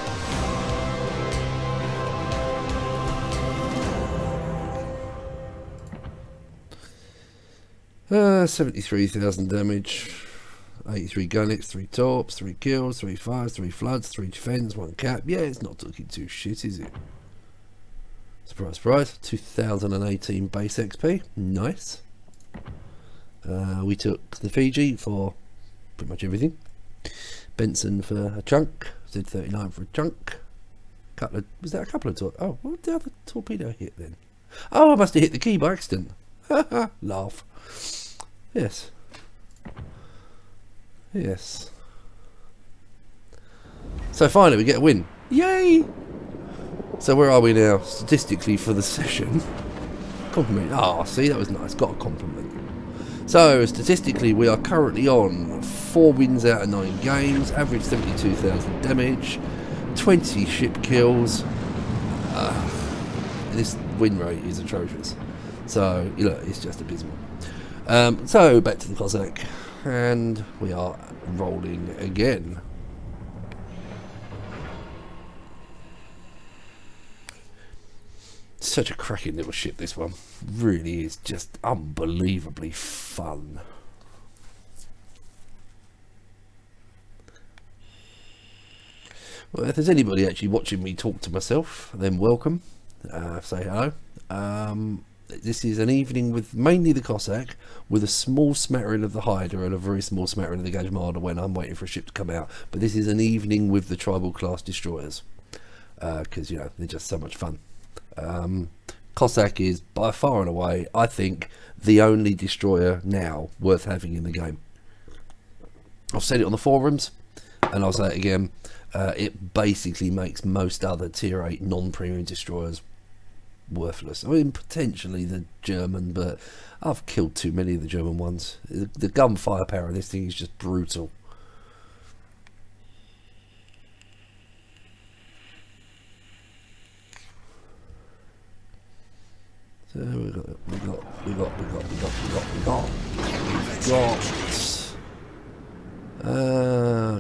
73,000 damage, 83 gunnets, 3 torps, 3 kills, 3 fires, 3 floods, 3 defense, 1 cap. Yeah, it's not looking too shit, is it? Surprise, surprise. 2018 base XP. Nice. We took the Fiji for pretty much everything. Benson for a chunk. Z39 for a chunk. Was that a couple of torpedoes? Oh, what did the other torpedo hit then? Oh, I must have hit the key by accident. Laugh. Yes. Yes. So finally we get a win. Yay! So where are we now statistically for the session? Compliment. Ah, see, that was nice. Got a compliment. So statistically we are currently on 4 wins out of 9 games, average 72,000 damage, 20 ship kills. This win rate is atrocious. So, you know, it's just abysmal. So, back to the Cossack, and we are rolling again. Such a cracking little ship, this one. Really is just unbelievably fun. Well, if there's anybody actually watching me talk to myself, then welcome. Say hello. This is an evening with mainly the Cossack, with a small smattering of the Hyder and a very small smattering of the Gajmada when I'm waiting for a ship to come out. But this is an evening with the tribal class destroyers, because you know they're just so much fun. Cossack is by far and away, I think, the only destroyer now worth having in the game. I've said it on the forums, and I'll say it again. It basically makes most other tier 8 non-premium destroyers worthless. I mean, potentially the German, but I've killed too many of the German ones. The gun firepower of this thing is just brutal. So we got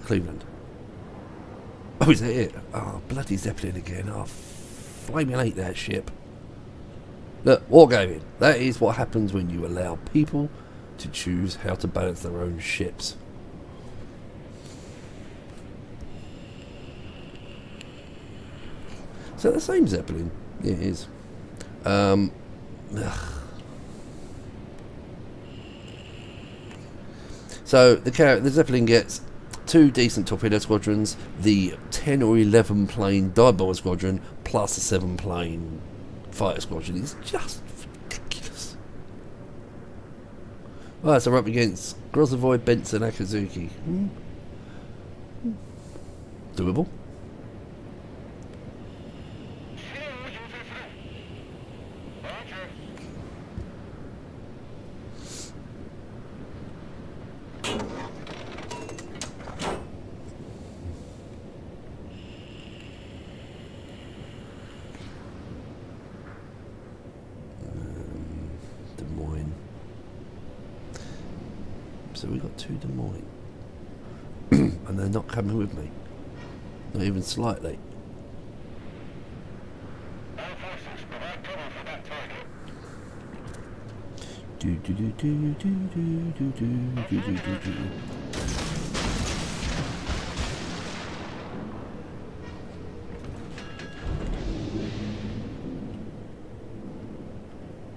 Cleveland. Oh, is that it? Oh, bloody Zeppelin again. Oh, flaming hate that ship. Look, wargaming. That is what happens when you allow people to choose how to balance their own ships. Is that the same Zeppelin? Yeah, it is. So the Zeppelin gets 2 decent torpedo squadrons, the 10 or 11 plane dive bomber squadron, plus a 7 plane fighter squadron. It's just ridiculous. Right, so we're up against Grozavoy, Benson, Akazuki. Doable. So we got 2 Des Moines. And they're not coming with me. Not even slightly.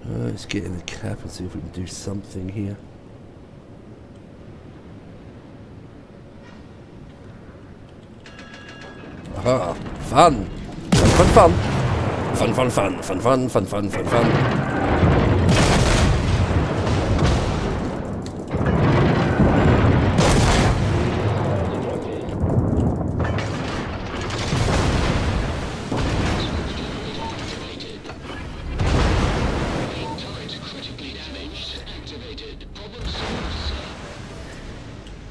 Let's get in the cap and see if we can do something here. Aha, fun! Fun! Critically damaged. Activated. Problem solved, sir.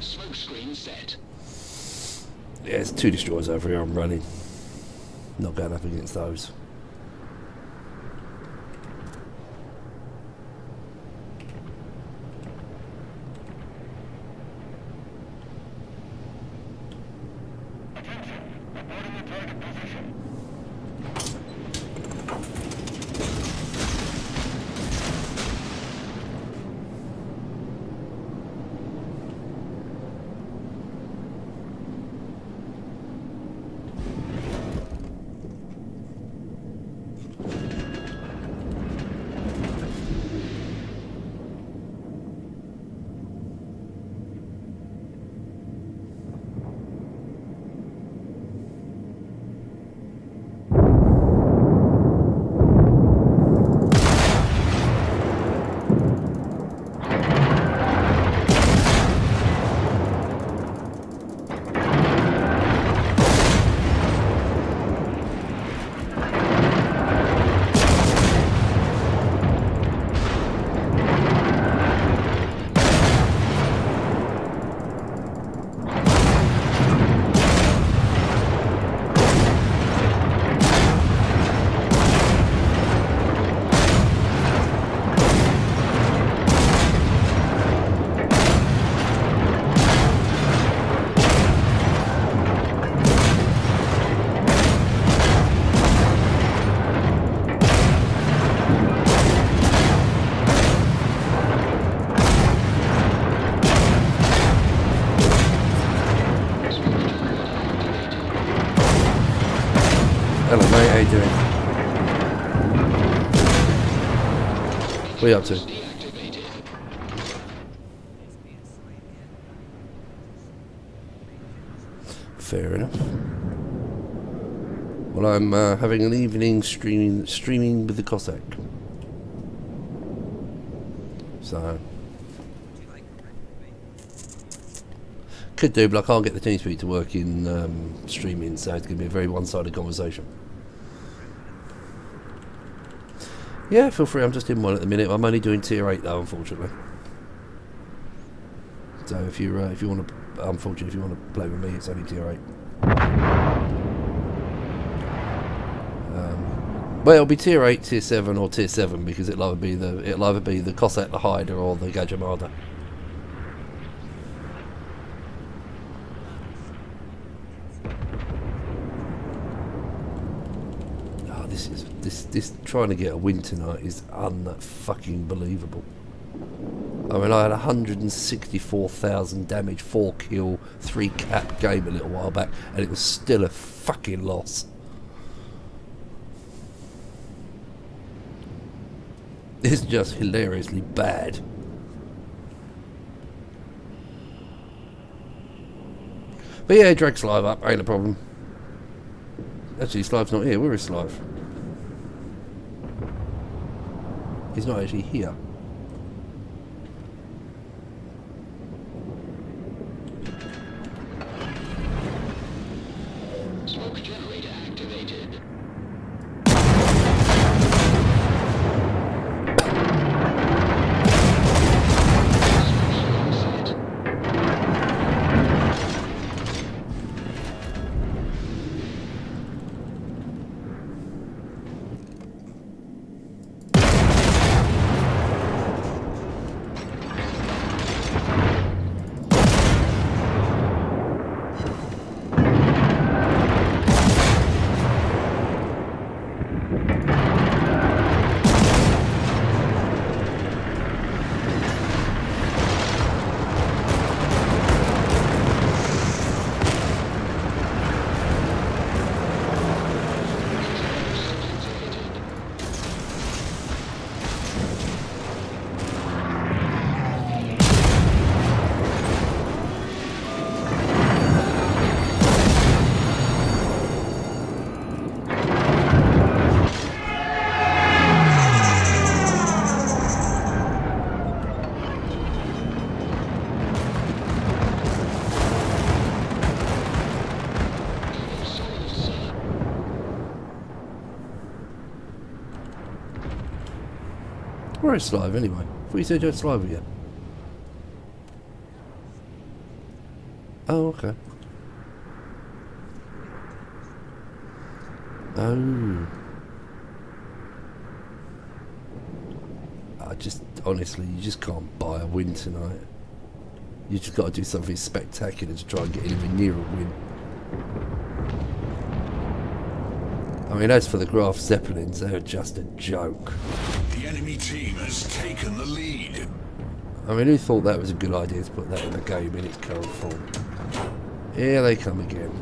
Smoke screen set. Yeah, there's 2 destroyers over here I'm running. Not going up against those. Hello mate, how you doing? What are you up to? Fair enough. Well, I'm having an evening streaming with the Cossack. So could do, but I can't get the TeamSpeak to work in streaming, so it's going to be a very one-sided conversation. Yeah, feel free. I'm just in one at the minute. I'm only doing tier 8 though, unfortunately. So if you want to, unfortunately, if you want to play with me, it's only tier 8. Well, it'll be tier 8, tier 7, or tier 7 because it'll either be the Cossack, the Hider, or the Gajamada. Oh, this trying to get a win tonight is unfucking believable. I mean, I had 164,000 damage, 4 kill, 3 cap game a little while back, and it was still a fucking loss. It's just hilariously bad. But yeah, drag Slive up, ain't a problem. Actually, Slive's not here. Where is Slive? He's not actually here. Smoke generator activated. Where is Slive anyway? I thought you said you had Slive yet. Oh, okay. Oh. I just, honestly, you just can't buy a win tonight. You just got to do something spectacular to try and get anywhere near a win. I mean, as for the Graf Zeppelins, they're just a joke. The enemy team has taken the lead. I mean, who thought that was a good idea to put that in the game in its current form? Here they come again.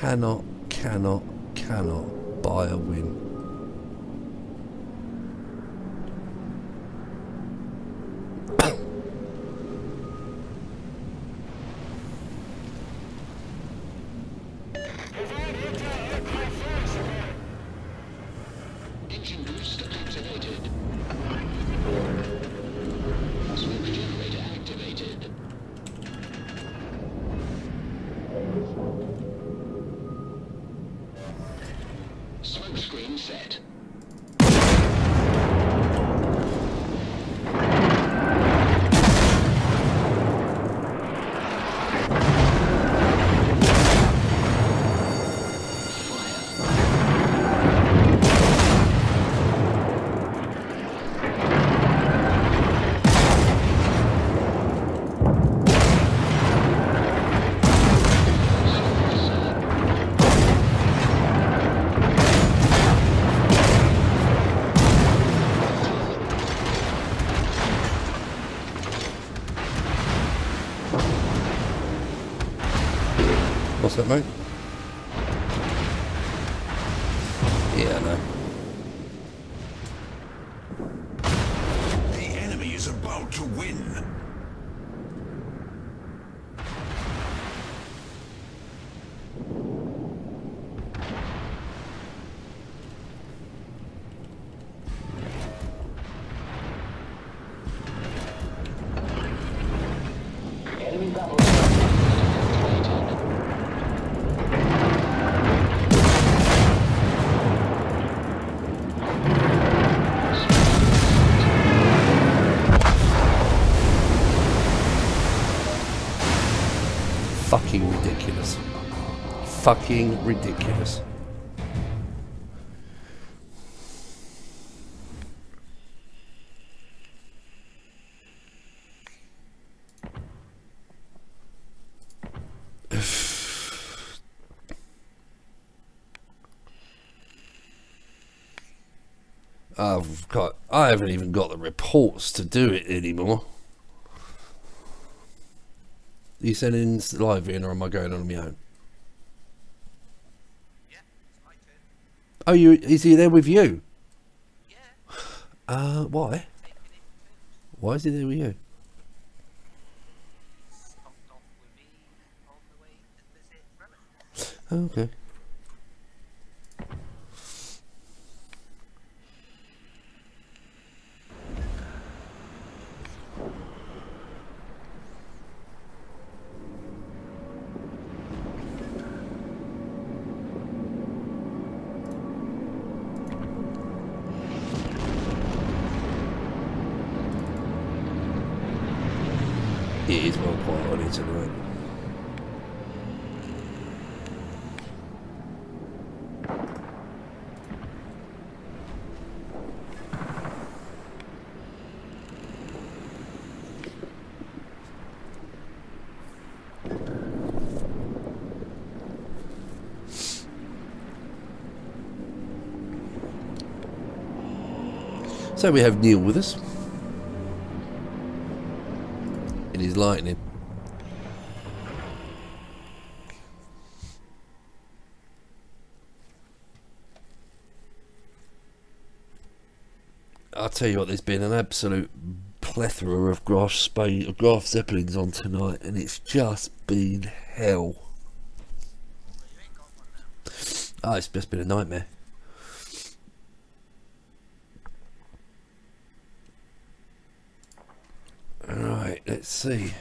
cannot buy a win. Engine boost activated. Smoke generator activated. Smoke screen set. What's that, mate? Yeah, I know. The enemy is about to win. Enemy battle. Fucking ridiculous. Fucking ridiculous. I haven't even got the reports to do it anymore. Are you sending this live in, or am I going on my own? Yeah, it's my turn. Oh, is he there with you? Yeah, Why? taking it first. Why is he there with you? Stopped off with me on the way to visit relatives. Oh, okay. It is well quiet on it tonight. So we have Neil with us. It is lightning. I'll tell you what, there's been an absolute plethora of Graf Zeppelins on tonight, and it's just been hell. You ain't got one now. Oh, it's just been a nightmare. Alright, let's see.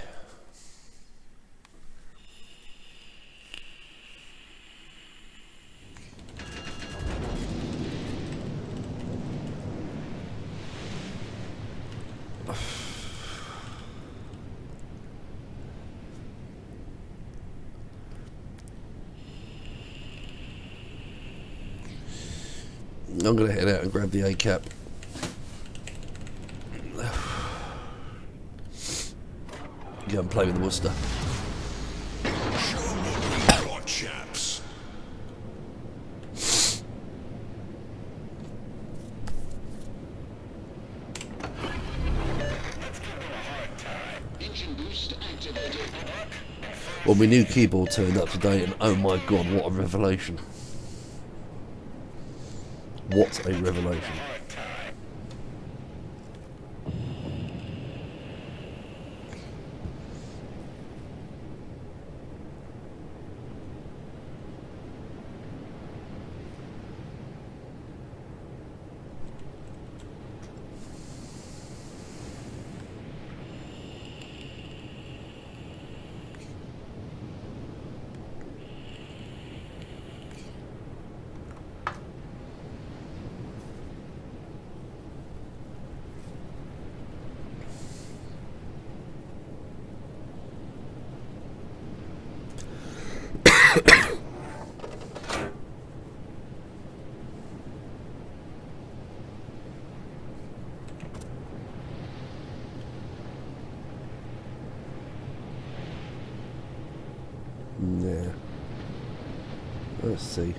I'm going to head out and grab the A-cap. Go and play with the Worcester. Show 'em what we got, chaps. Engine boost activated. Well, my new keyboard turned up today, and oh my god, what a revelation! What a revelation! Yeah. Let's see.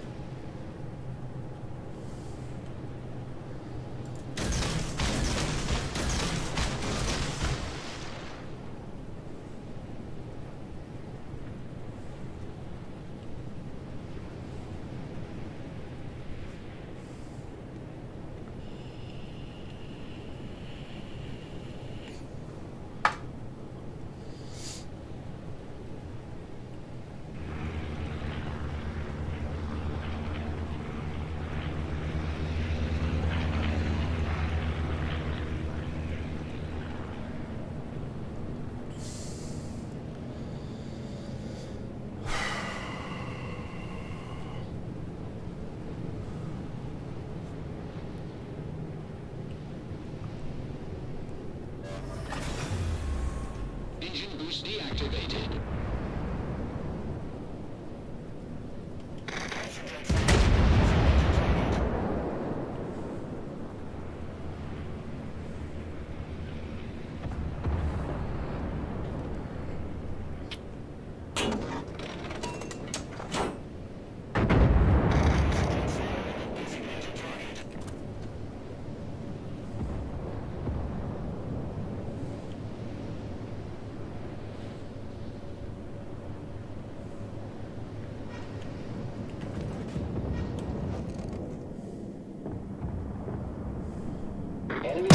Engine boost deactivated. Enemy.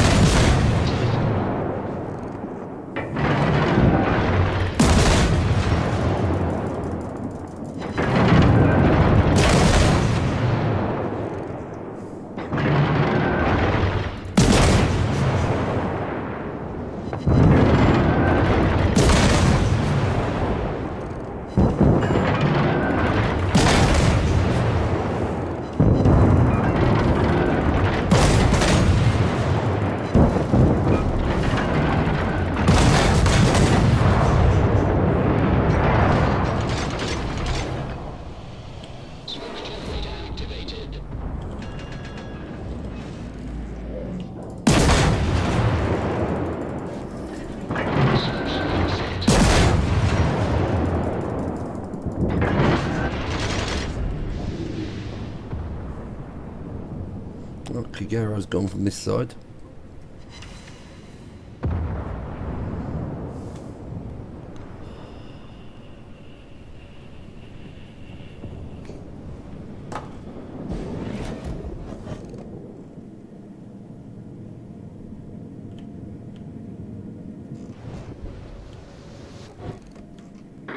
Oh, Kigaro's gone from this side.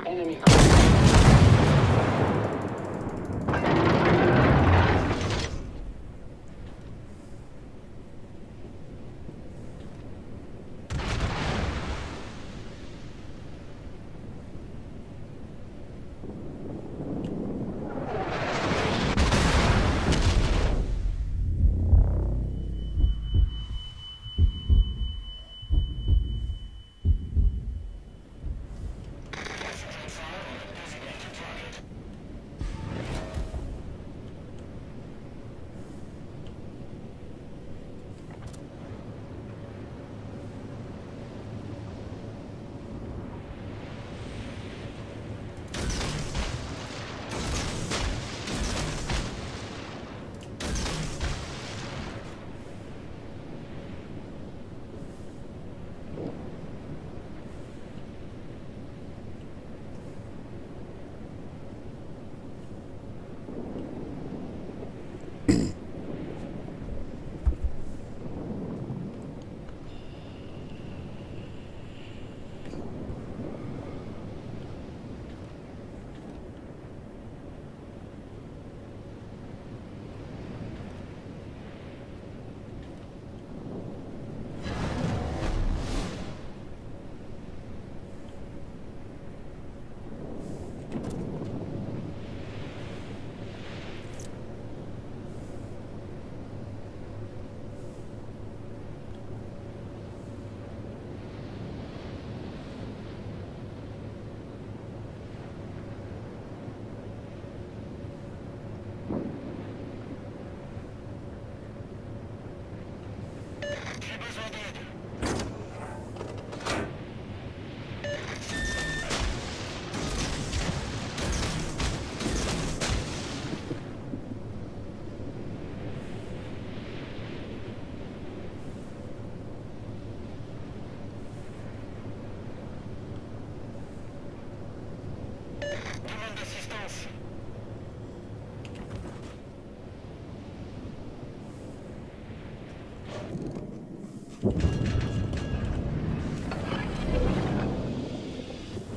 Enemy.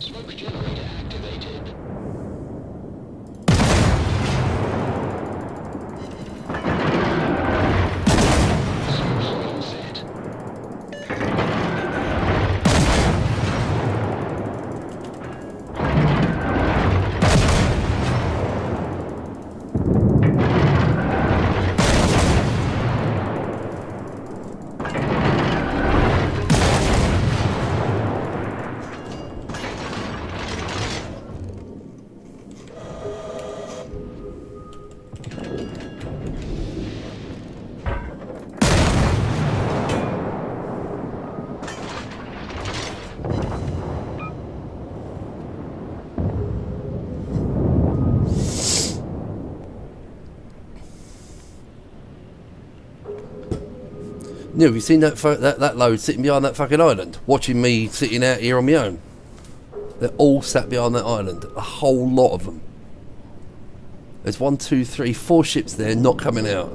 Smoke generator activated. Smoke screen set. Yeah, have you seen that load sitting behind that fucking island? Watching me sitting out here on my own. They're all sat behind that island. A whole lot of them. There's 1, 2, 3, 4 ships there not coming out.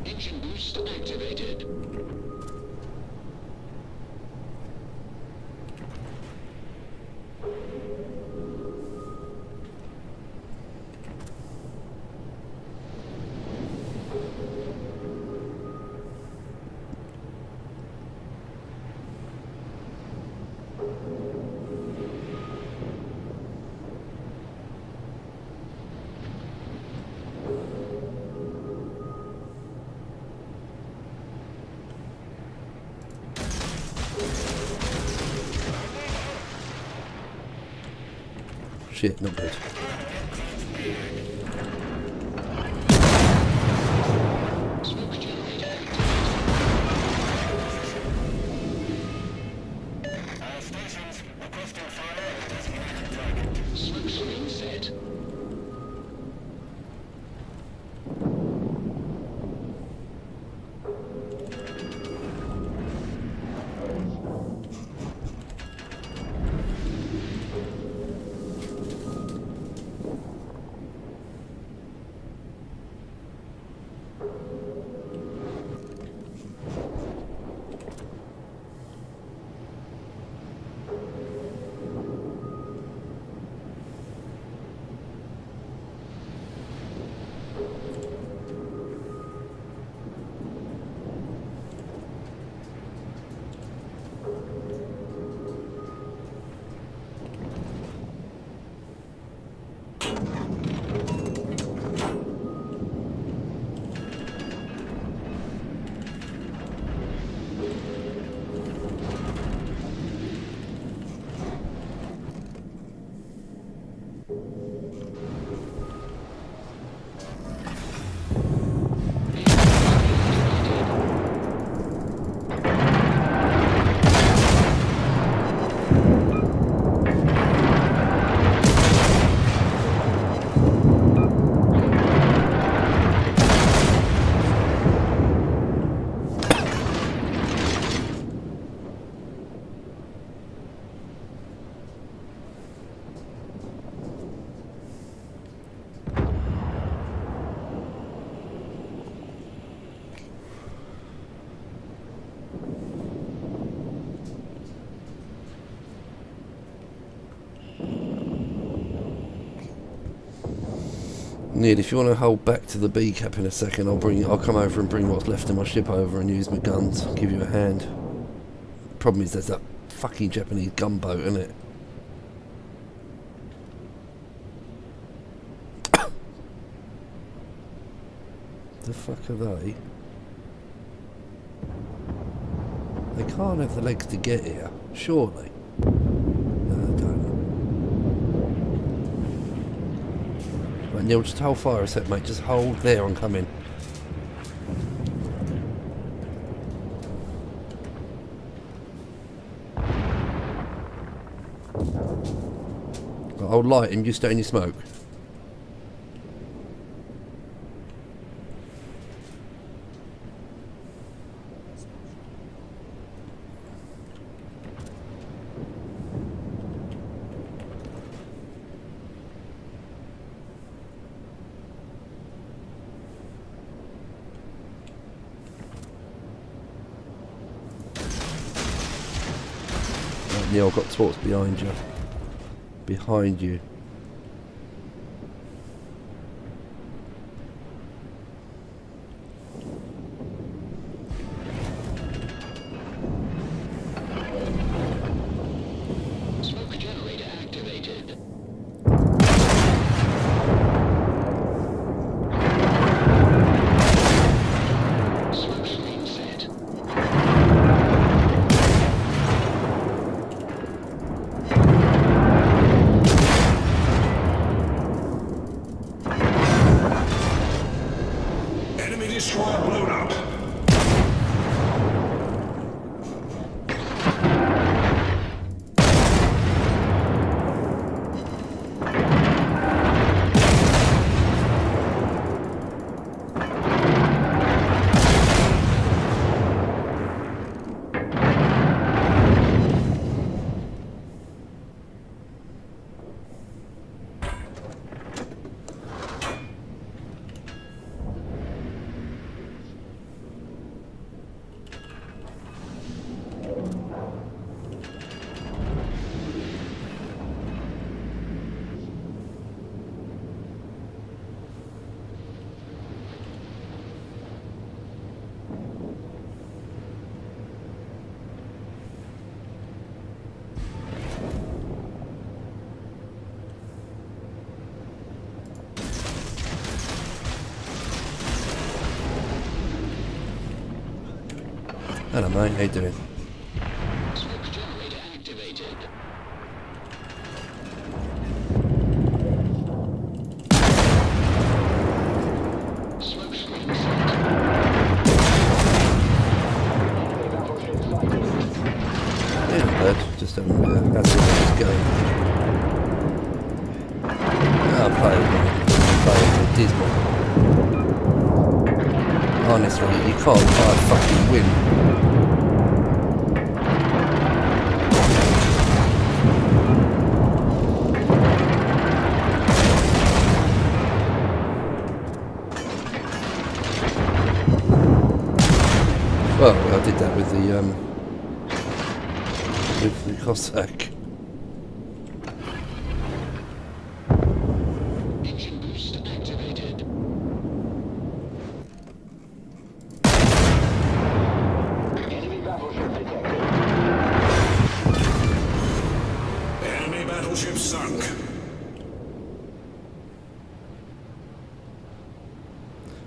Engine boost activated. Shit, not good. Smoke generator activated. All stations requesting fire at designated target. Smoke screen set. Ned, if you want to hold back to the B cap in a second, I'll come over and bring what's left of my ship over and use my guns. Give you a hand. Problem is, there's that fucking Japanese gunboat, isn't it? The fuck are they? They can't have the legs to get here, surely. No, they don't. Right, Neil, just hold fire a sec, mate. Just hold there, I'm coming. Right, I'll light him, you stay in your smoke. Neil, I've got torps behind you. Behind you. Smoke generator activated. Smoke screen set. Enemy destroyer blown up. Hello mate, how you doing? Smoke generator activated. Smoke screen set. Yeah, not bad. Just having a bit of that's just going. I play it dismal. Honestly, you can't quite fucking win. Well, I did that with the Cossack. Engine boost activated. Enemy battleship detected. Enemy battleship sunk.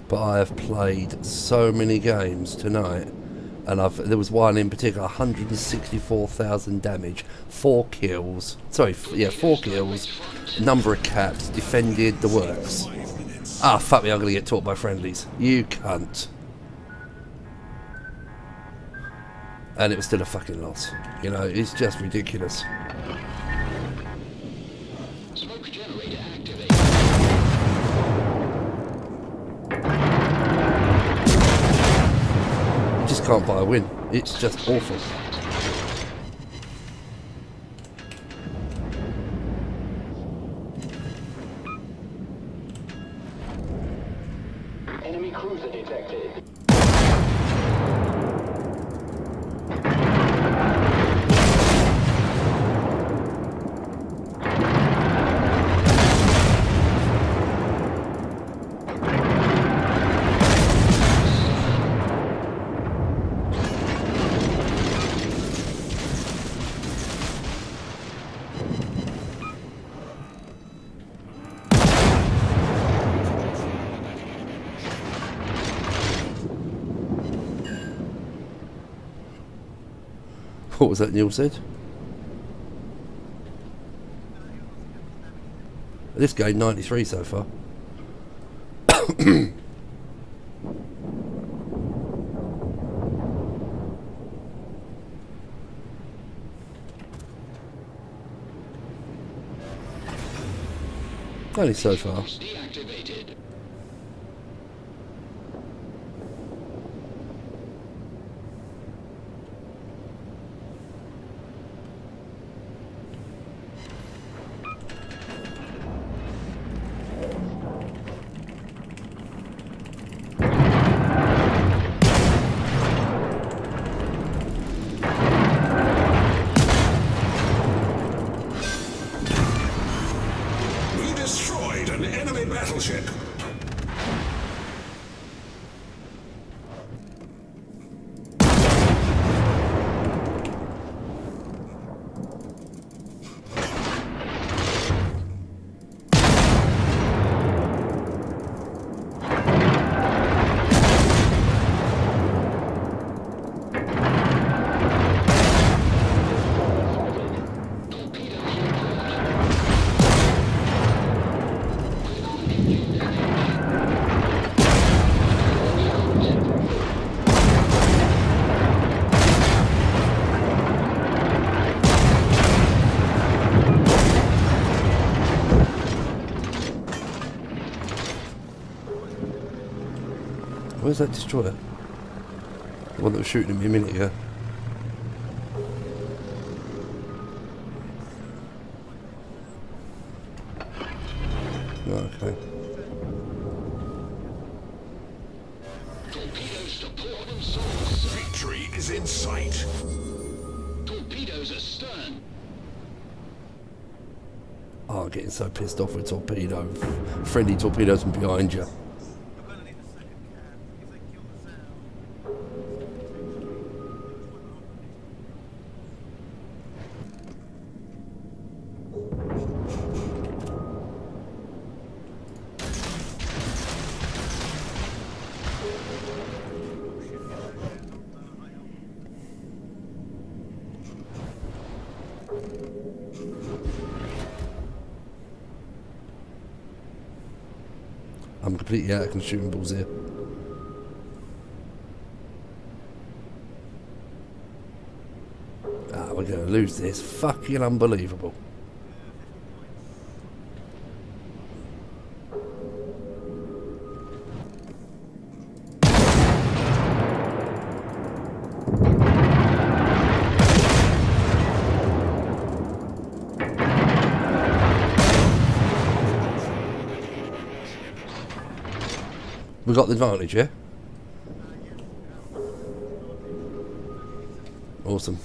But I have played so many games tonight, and there was one in particular, 164,000 damage, 4 kills. Sorry, 4 kills, number of caps, defended the works. Ah, fuck me, I'm gonna get taught by friendlies. You cunt. And it was still a fucking loss. You know, it's just ridiculous. Smoke generator activated. You just can't buy a win. It's just awful. Enemy cruiser detected. What was that Neil said? This game 93 so far. Only so far. Deactivated. an enemy battleship. Where's that destroyer? The one that was shooting at me a minute ago. Okay. Torpedoes to port and souls. Victory is in sight. Torpedoes astern. Oh, I'm getting so pissed off with friendly torpedoes from behind you. I'm gonna need a second can if they kill the sound. I'm completely out of consumables here. Ah, we're going to lose this. Fucking unbelievable. We got the advantage, yeah? Awesome.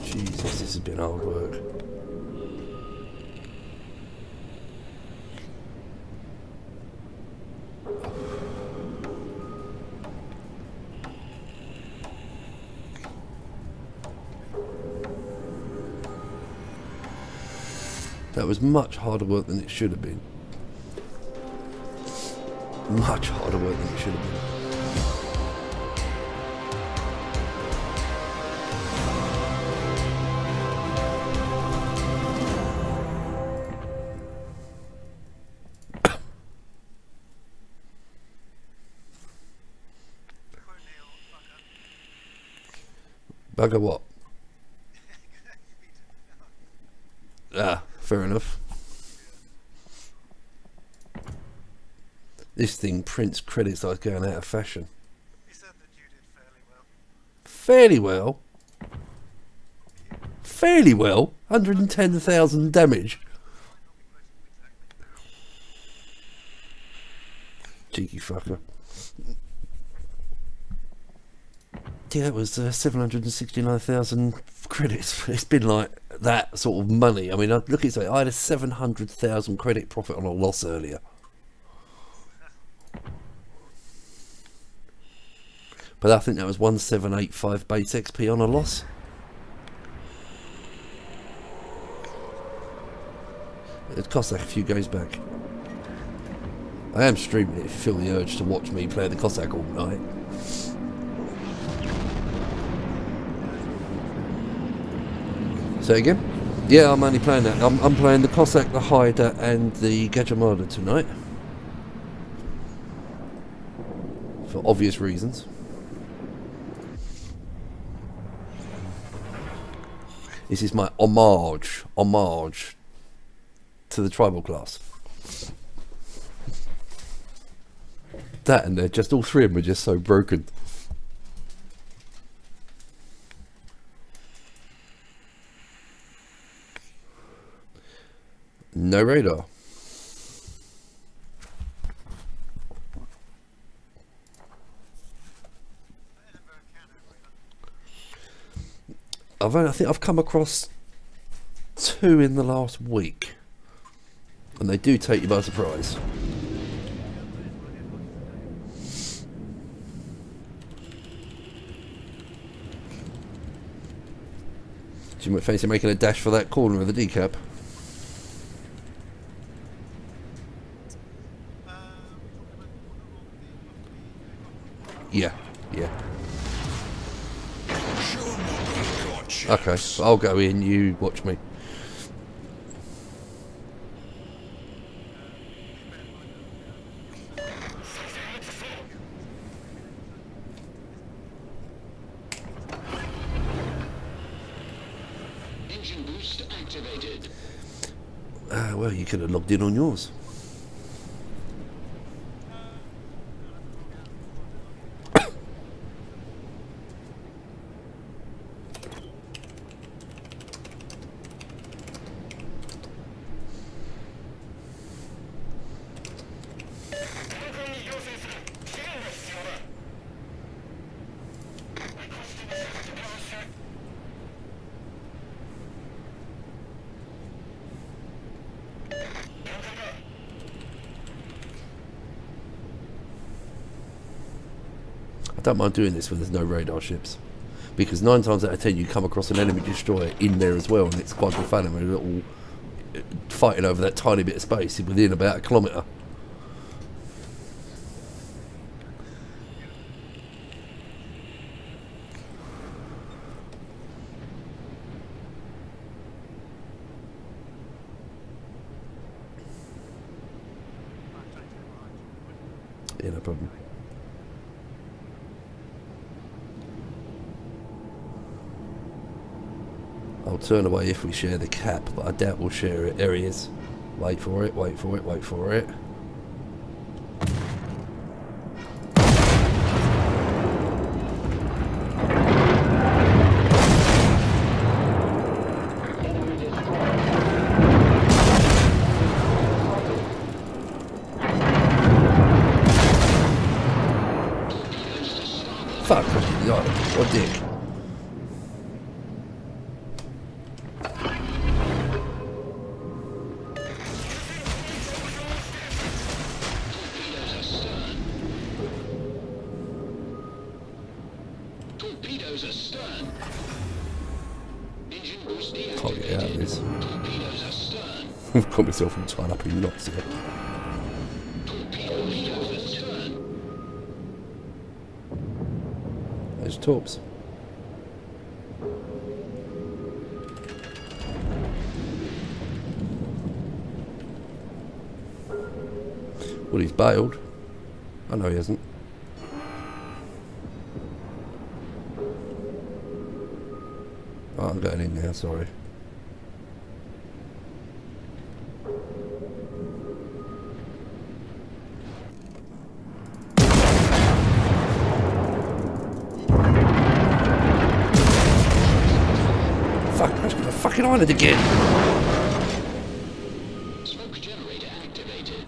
Jesus, this has been hard work. That was much harder work than it should have been. Much harder work than it should have been. Bugger what? Ah, fair enough. This thing prints credits like going out of fashion. He said that you did Fairly fairly well. well? Fairly well? 110,000 damage. Cheeky fucker. Yeah, it was 769,000 credits. It's been like that sort of money. I mean, look at it. I had a 700,000 credit profit on a loss earlier. But I think that was 1785 base XP on a loss. It cost like a few goes back. I am streaming it if you feel the urge to watch me play the Cossack all night. Say again? Yeah, I'm only playing that. I'm playing the Cossack, the Hider, and the Gajamada tonight. For obvious reasons. This is my homage to the tribal class. That and they're just all three of them are just so broken. No radar. I think I've come across 2 in the last week, and they do take you by surprise. Do you fancy making a dash for that corner of the decap? Yeah, yeah. Okay, I'll go in, you watch me. Engine boost activated. Well, you could have logged in on yours. I don't mind doing this when there's no radar ships, because 9 times out of 10 you come across an enemy destroyer in there as well, and it's quite good fun, and we're all fighting over that tiny bit of space within about a kilometre. Yeah, no problem. I'll turn away if we share the cap, but I doubt we'll share it. There he is. Wait for it, wait for it, wait for it. Fuck, what a dick. Torpedoes astern. Engine boost deactivated. Can't get out of this. Torpedoes astern. I've got myself all tied up in knots here. Torpedoes astern. There's torps. Well, he's bailed. Oh no, he hasn't. Oh, I'm going in now, sorry. Fuck, I was gonna fucking island again. Smoke generator activated.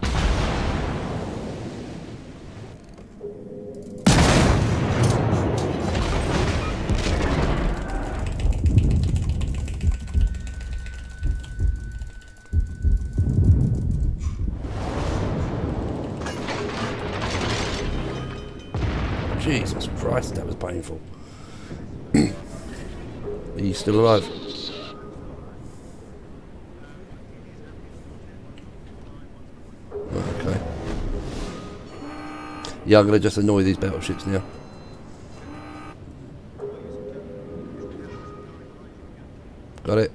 Jesus Christ, that was painful. Are you still alive? Okay. Yeah, I'm going to just annoy these battleships now. Got it.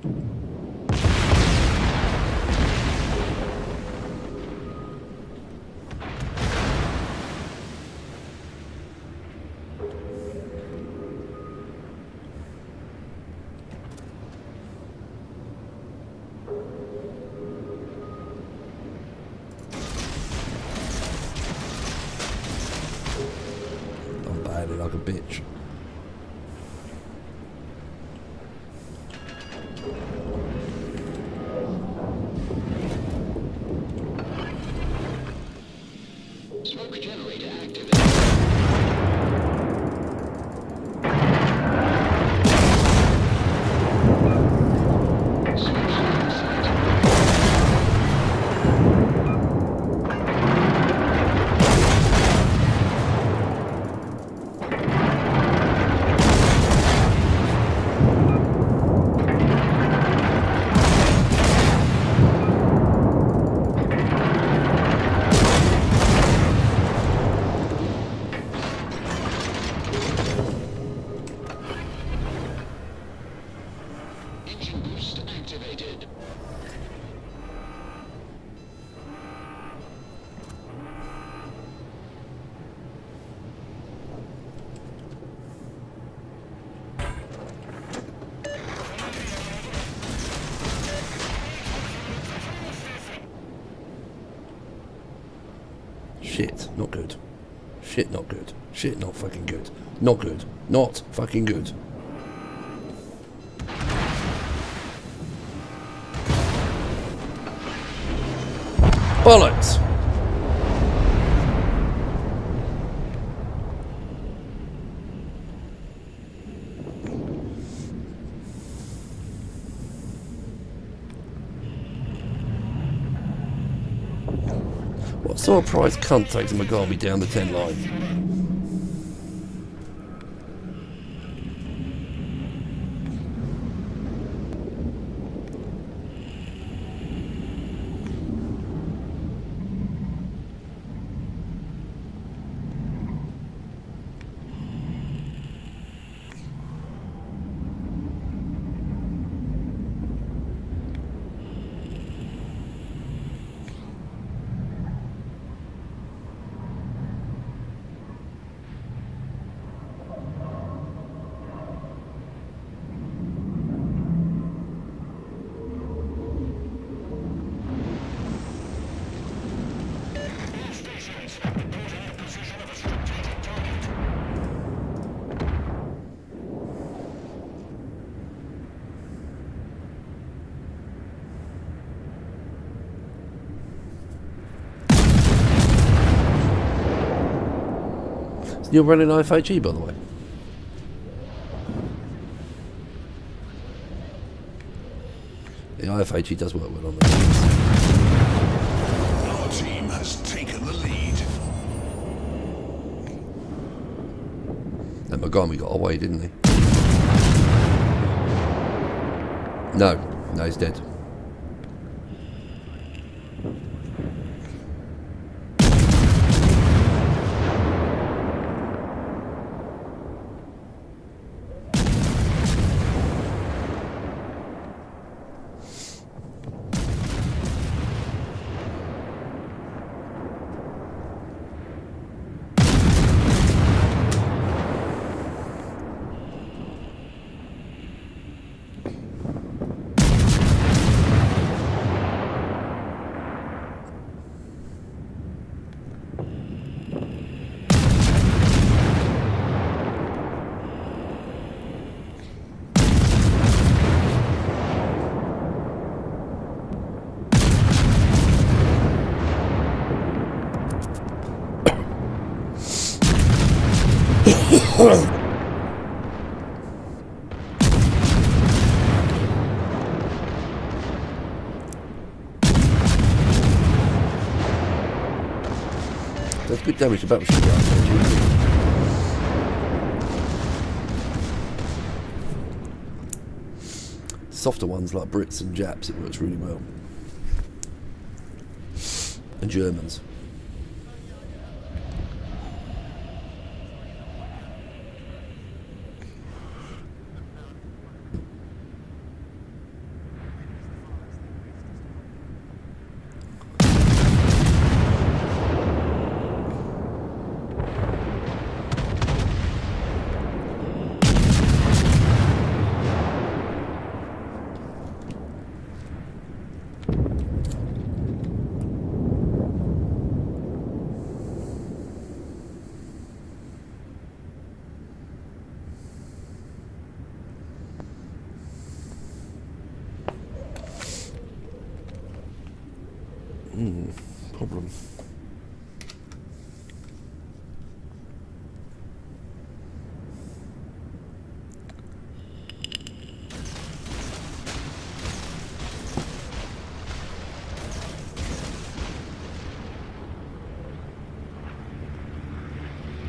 I'm bailing like a bitch. Smoke generator activated. Shit, not good. Shit, not good. Shit, not fucking good. Not good. Not fucking good. Bollocks! What sort of prize cunt takes a Megami down the 10 line? You're running IFAG, by the way. The IFAG does work well on that. Our team has taken the lead. And Megami got away, didn't he? No, he's dead. That's good damage to battleship. Softer ones like Brits and Japs, it works really well. And Germans. Problem.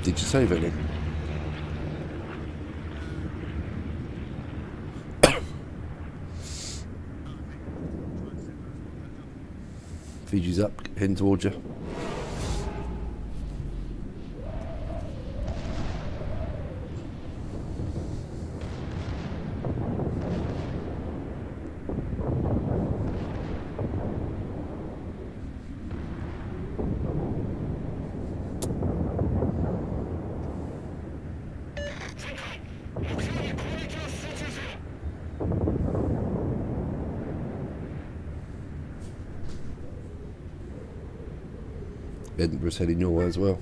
Did you save any? Fiji's up, heading towards you. Edinburgh's heading your way as well.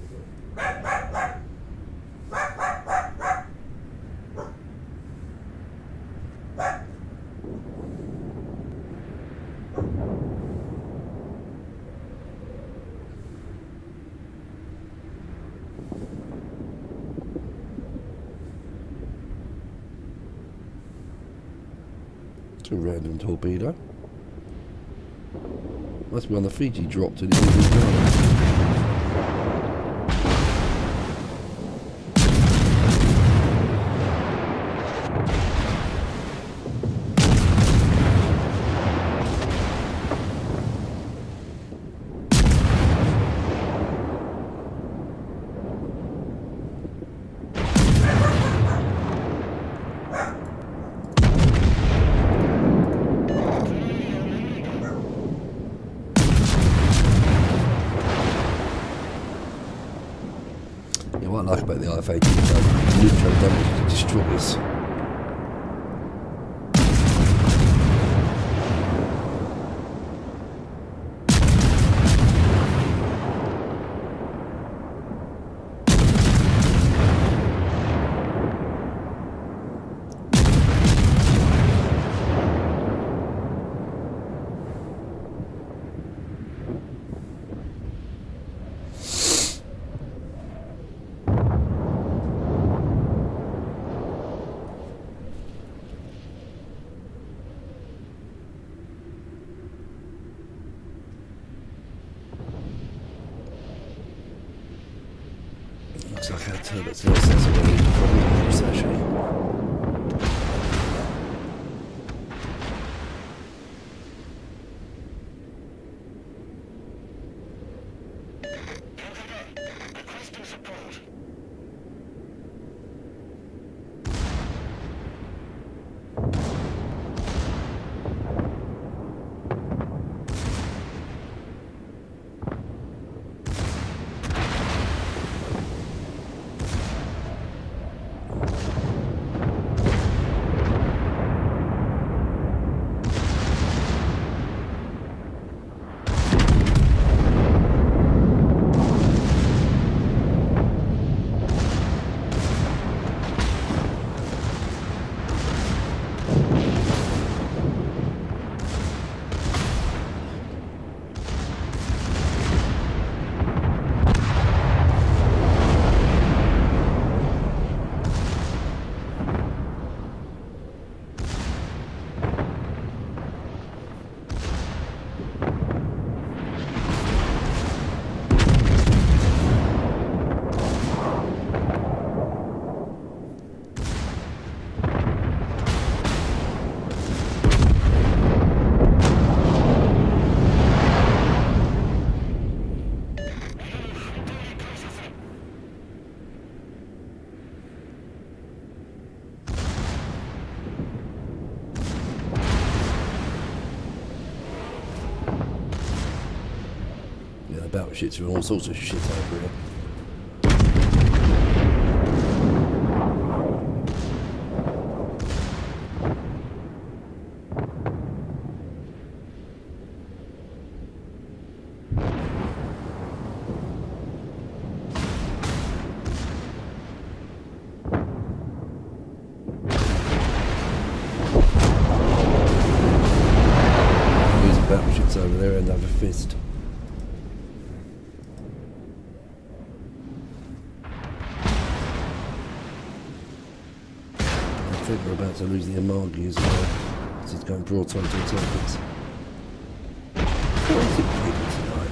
A random torpedo. Must be on the Fiji dropped and it what I like about the IF-18 is neutral damage to destroyers. Looks like our turret's lost us already. Probably use actually. Battleships and all sorts of shit over here. There's battleships over there and have a fist. I think we're about to lose the Amagi as well, because he's going broadside to the targets. What is it people tonight?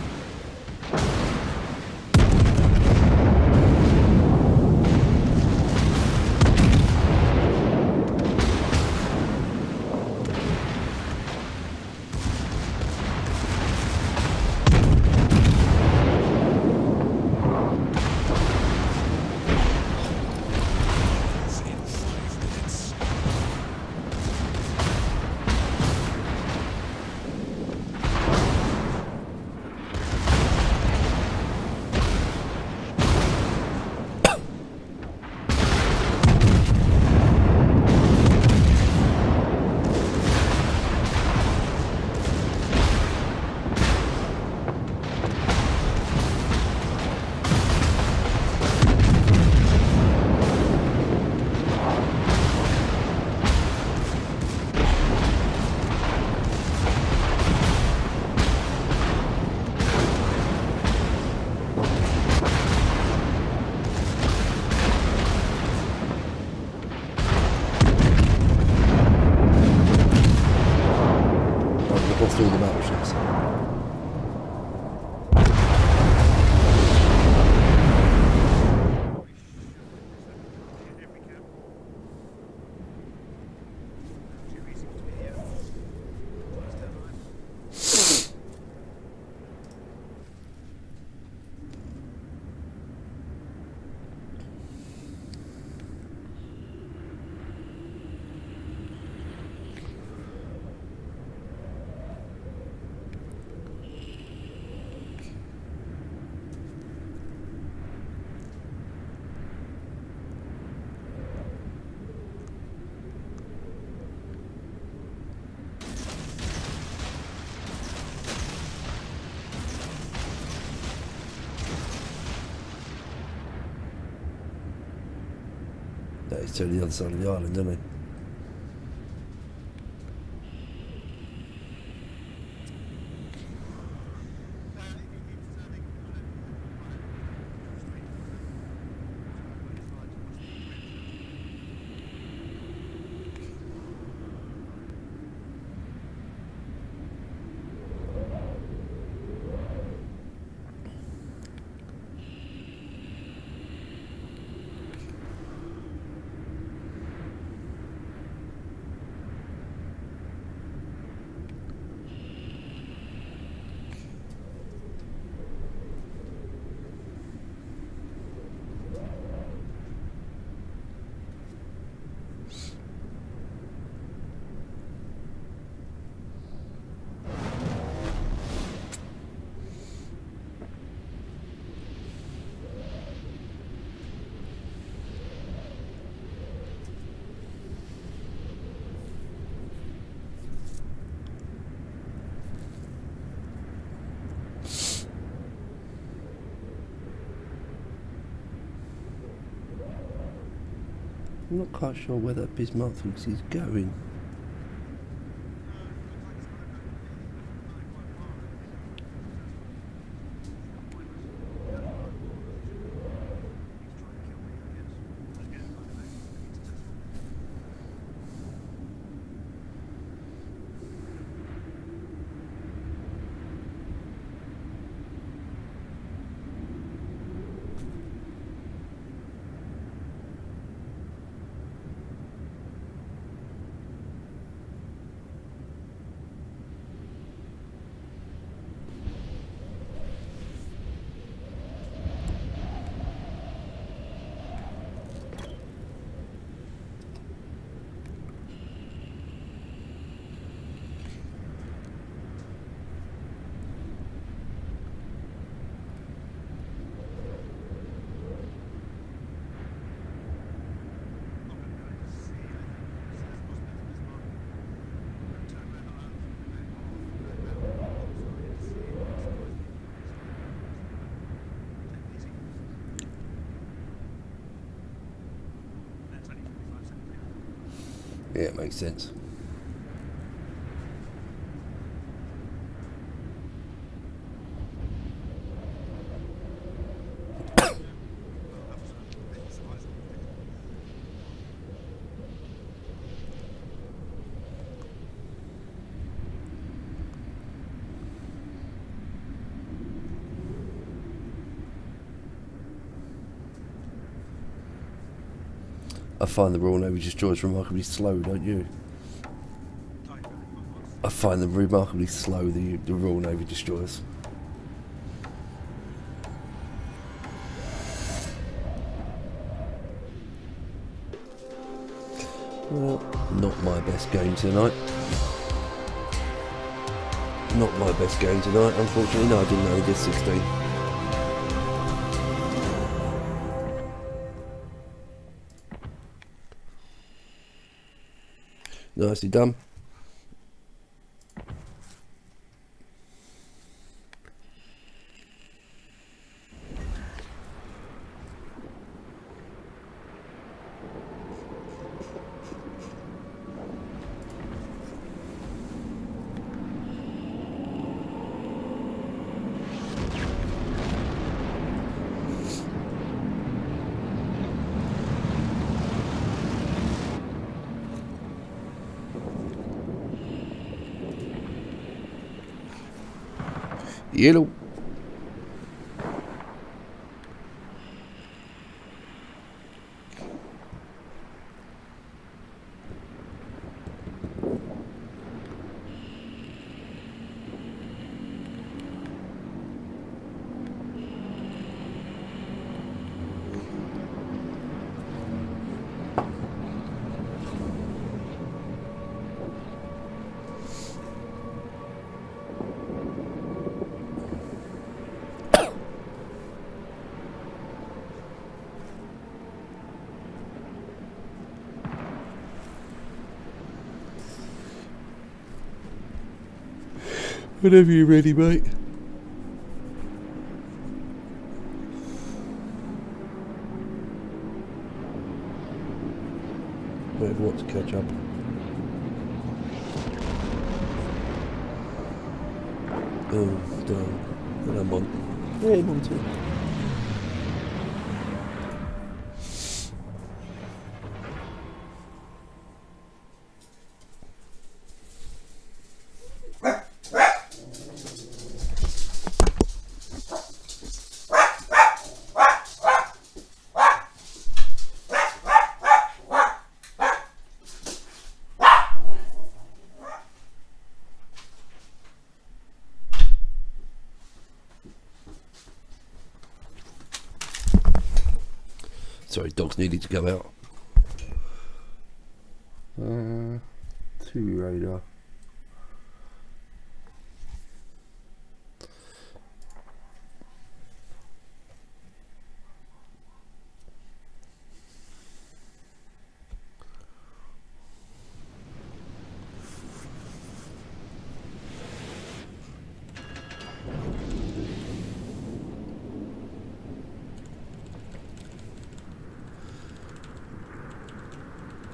he's to the other side of the island, isn't he? I'm not quite sure where that Bismarck thinks he's going. Yeah, it makes sense. I find the Royal Navy destroyers remarkably slow, don't you? I find them remarkably slow, the Royal Navy destroyers. Well, not my best game tonight. Not my best game tonight, unfortunately. No, I didn't only get 16. Nicely done. Yellow. Whenever you're ready, mate. Wait for what to catch up. Oh, damn. And I'm on. Yeah, I'm on too. Sorry, dogs needed to go out. 2 radar.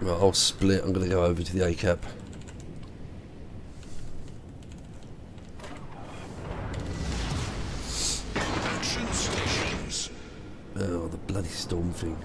Right, I'll split. I'm going to go over to the ACAP. Action stations. Oh, the bloody storm thing.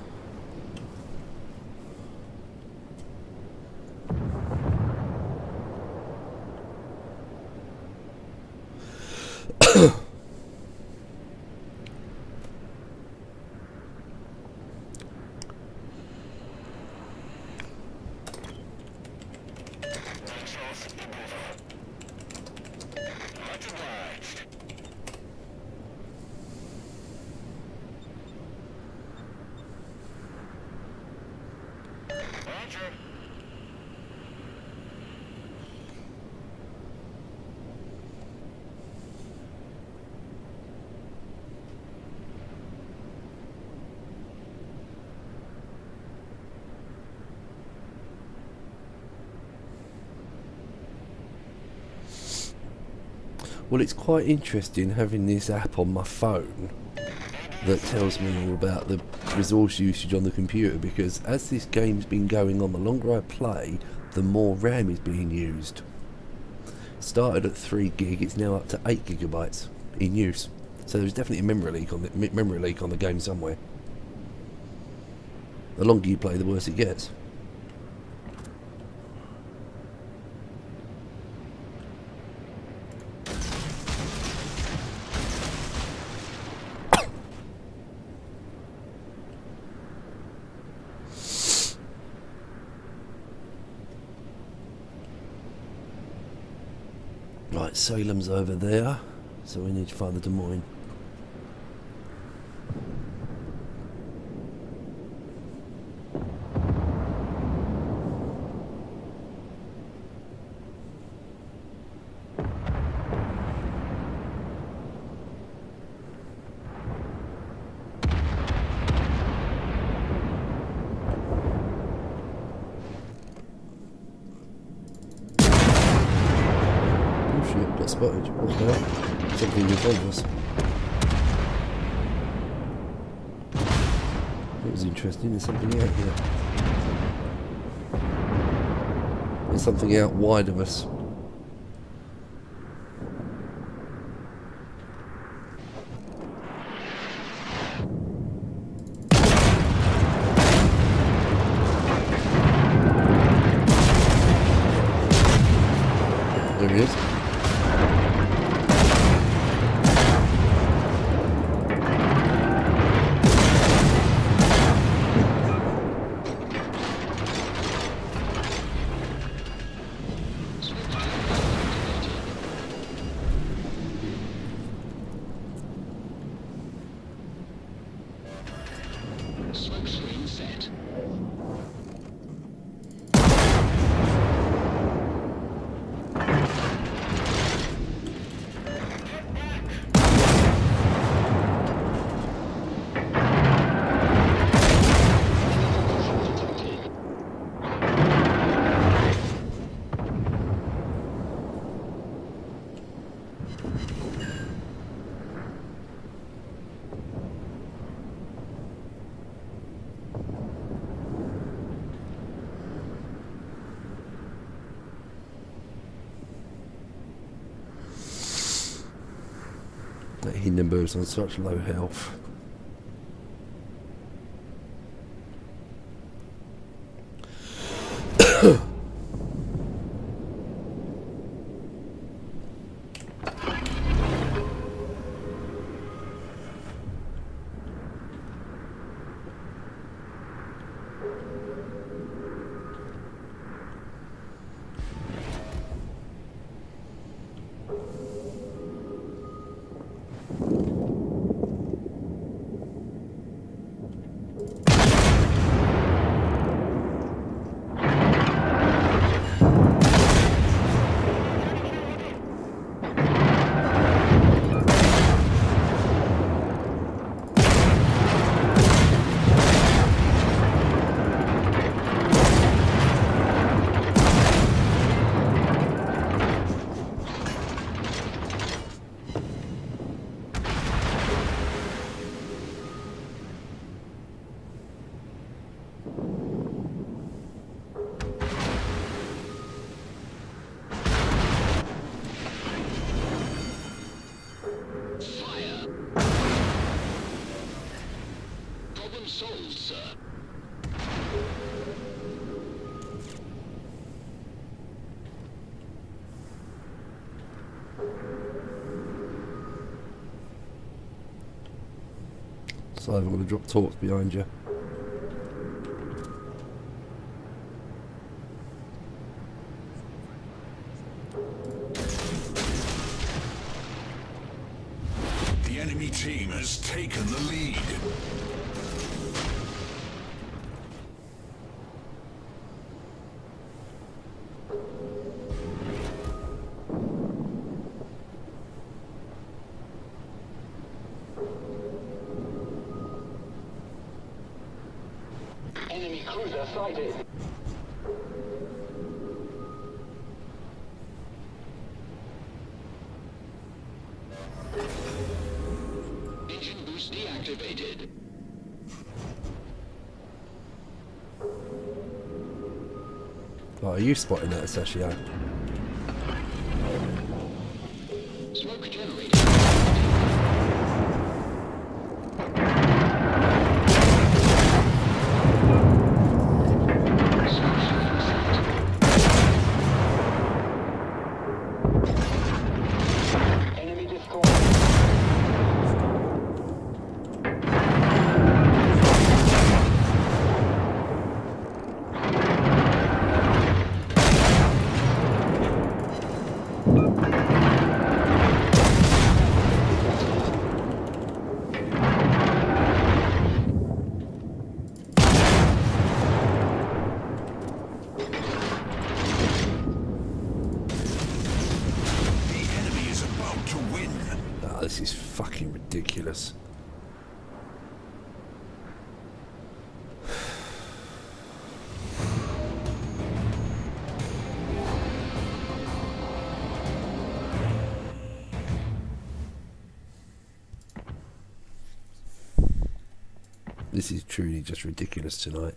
Well, it's quite interesting having this app on my phone that tells me all about the resource usage on the computer, because as this game's been going on, the longer I play, the more RAM is being used. Started at 3 gig, it's now up to 8 gigabytes in use. So there's definitely a memory leak on the game somewhere. The longer you play, the worse it gets. Right, Salem's over there, so we need to find the Des Moines. Got spotted. What the hell? Something in front of us. That was interesting. There's something out here. There's something out wide of us. There he is. Smoke screen set. Hindenburg's on such low health. Solved, sir. So I'm going to drop torps behind you. The enemy team has taken the lead. Enemy cruiser sighted. Engine boost deactivated. Oh, are you spotting that, Sashio? Smoke generated. This is fucking ridiculous. This is truly just ridiculous tonight.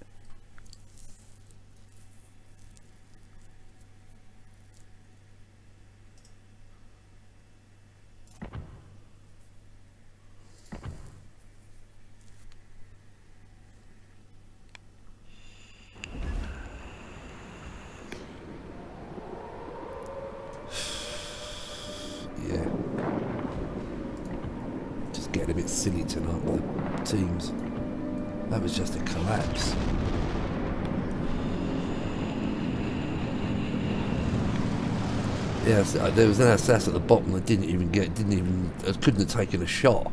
Yeah. Just getting a bit silly tonight with the teams. That was just a collapse. Yes, there was an assassin at the bottom that couldn't have taken a shot.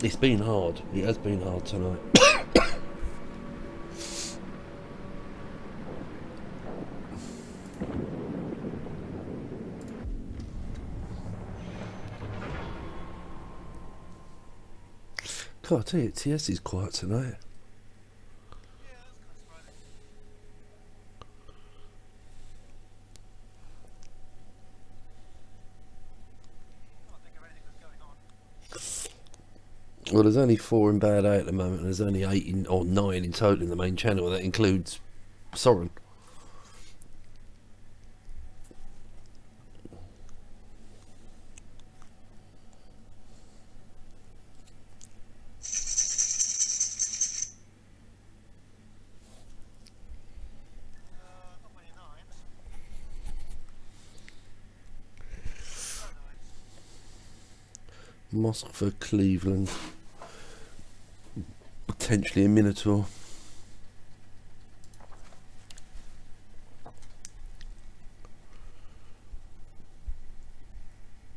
It's been hard. It has been hard tonight. God, I tell you, TS is quiet tonight. Yeah, that's kind of surprising. Can't think of anything that's going on. Well, there's only 4 in Bad A at the moment, and there's only 8 in, or 9 in total in the main channel. That includes Soren. Not many nines. Oh, Moskva, Cleveland, potentially a Minotaur.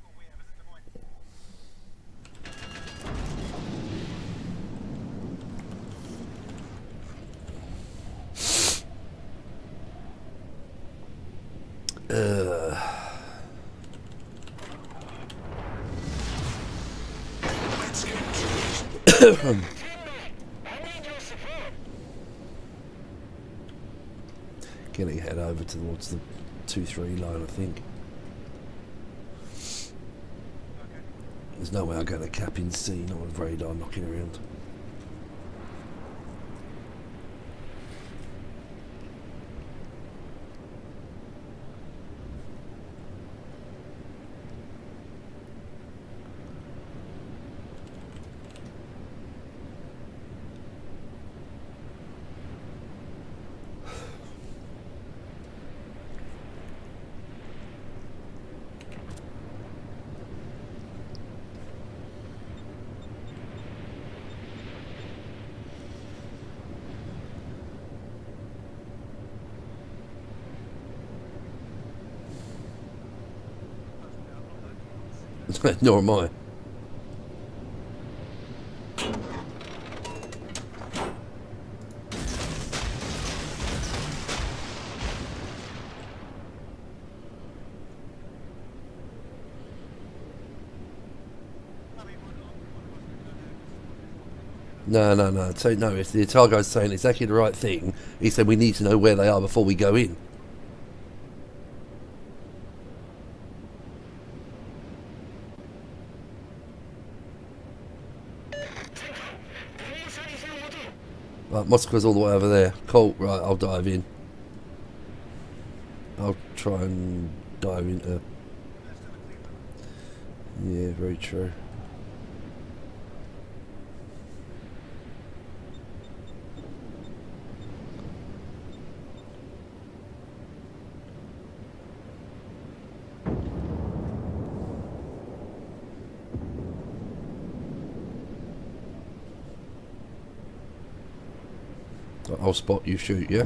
all we have is a Des Moines. Getting head over towards the 2-3 line, I think. Okay. There's no way I'm going to cap in C, not with radar knocking around. Nor am I. No. So no, if the Otago's saying exactly the right thing, he said we need to know where they are before we go in. Right, Moskva's all the way over there. Cool, right, I'll dive in. I'll try and dive into... Yeah, very true. I'll spot you shoot, yeah?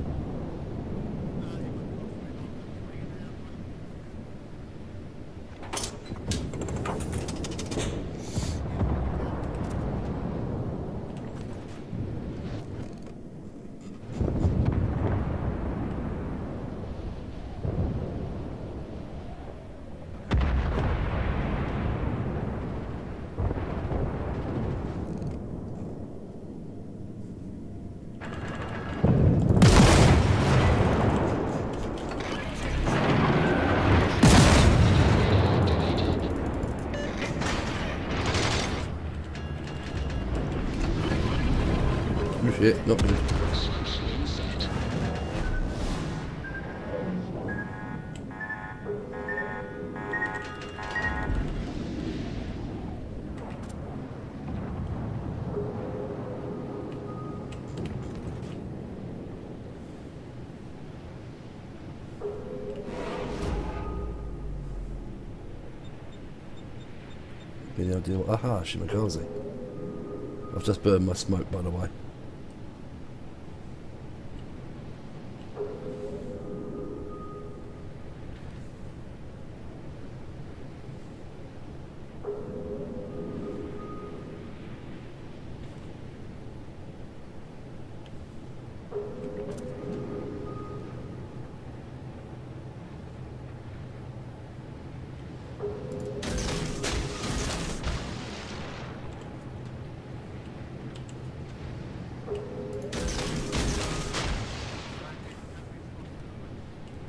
Oh shit, not good. Been able to deal. Aha, Shimakaze. I've just burned my smoke, by the way.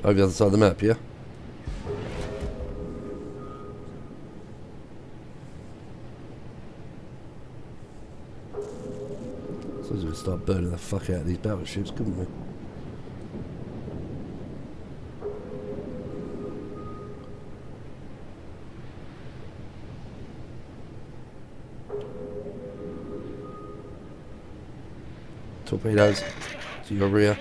Over the other side of the map, yeah? Suppose we'd start burning the fuck out of these battleships, couldn't we? Torpedoes to your rear.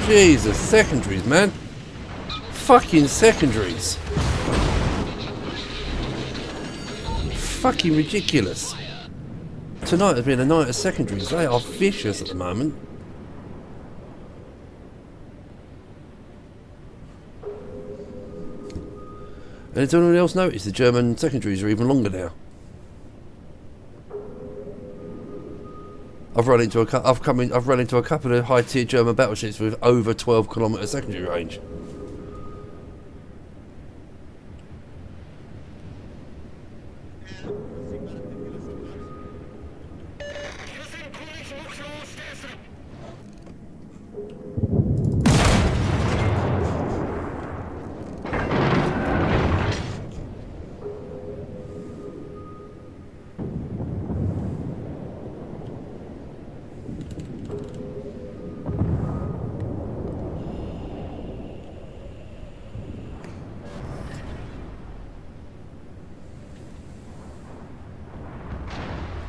Jesus, secondaries, man. Fucking secondaries. Fucking ridiculous. Tonight has been a night of secondaries. They are vicious at the moment. And has anyone else noticed the German secondaries are even longer now? I've run into a couple of high-tier German battleships with over 12-kilometre secondary range.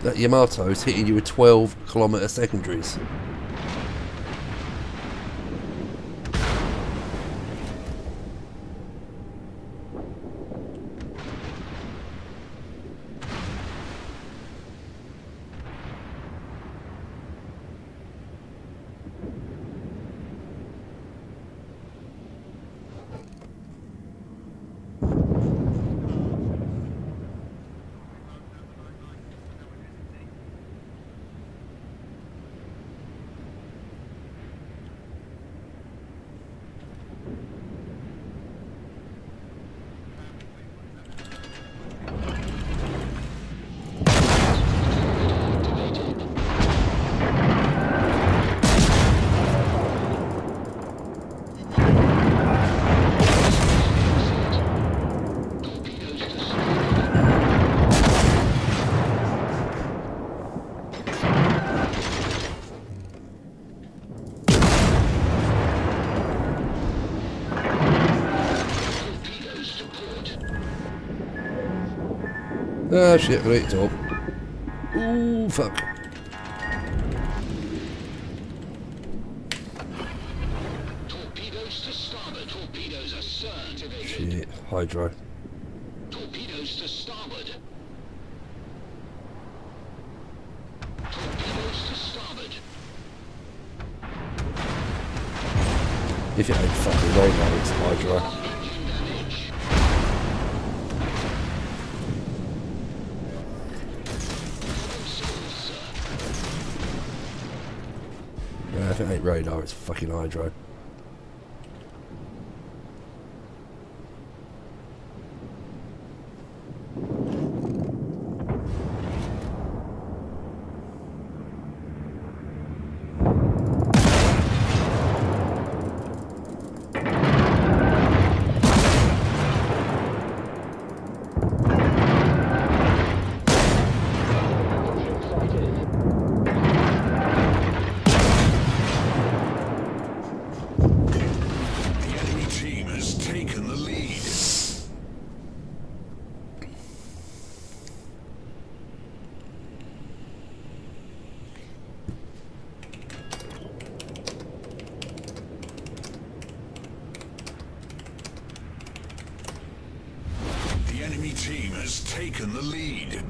That Yamato is hitting you with 12-kilometre secondaries. Ah, shit, right at all. Ooh, fuck. Torpedoes to starboard. Torpedoes are CERN activated. Shit, hydro. Torpedoes to starboard. Torpedoes to starboard. If it ain't fucking radar, it's hydro. Engine damage. Problem solved, sir. Yeah, if it ain't radar, it's fucking hydro. The enemy team has taken the lead. The enemy team has taken the lead.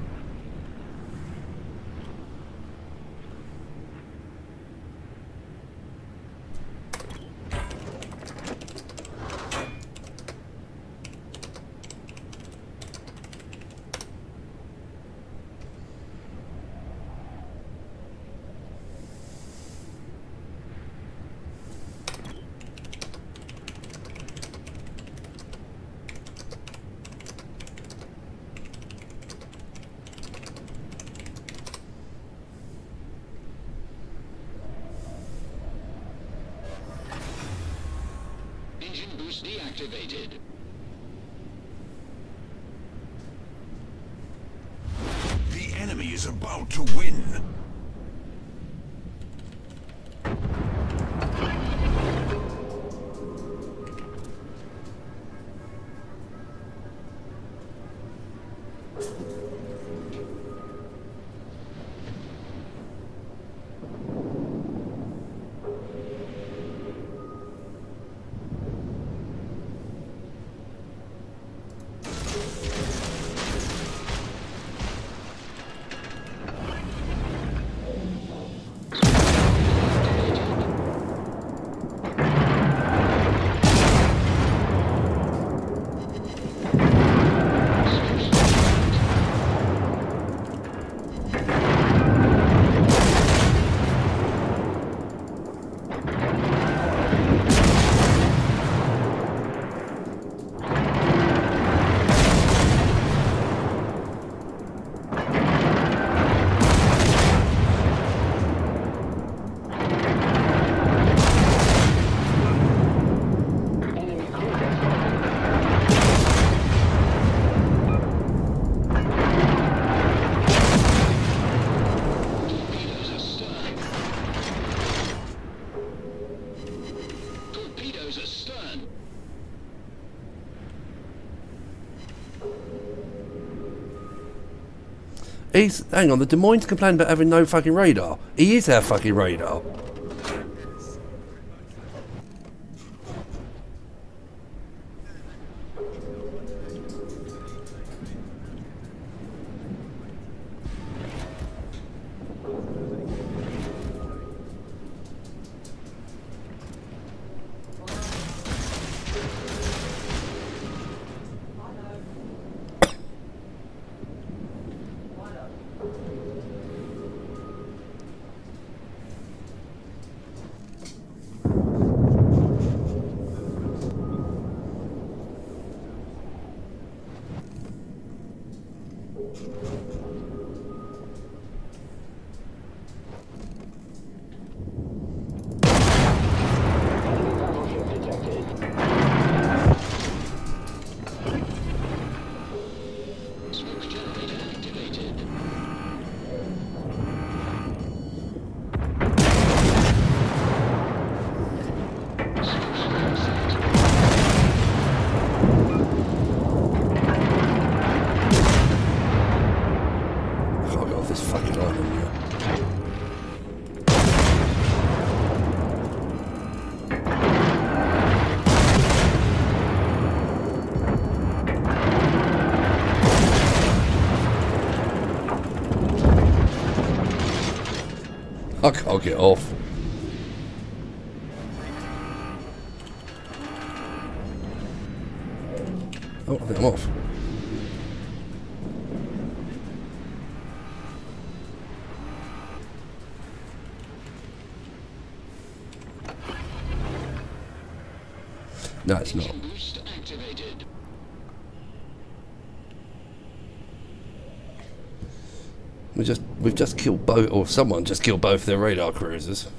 Engine boost deactivated. The enemy is about to win. Hang on, the Des Moines complained about having no fucking radar. He is our fucking radar. I can't get off. Oh, I think I'm off. No, it's not. Boost activated. We've just killed both, or someone just killed both their radar cruisers.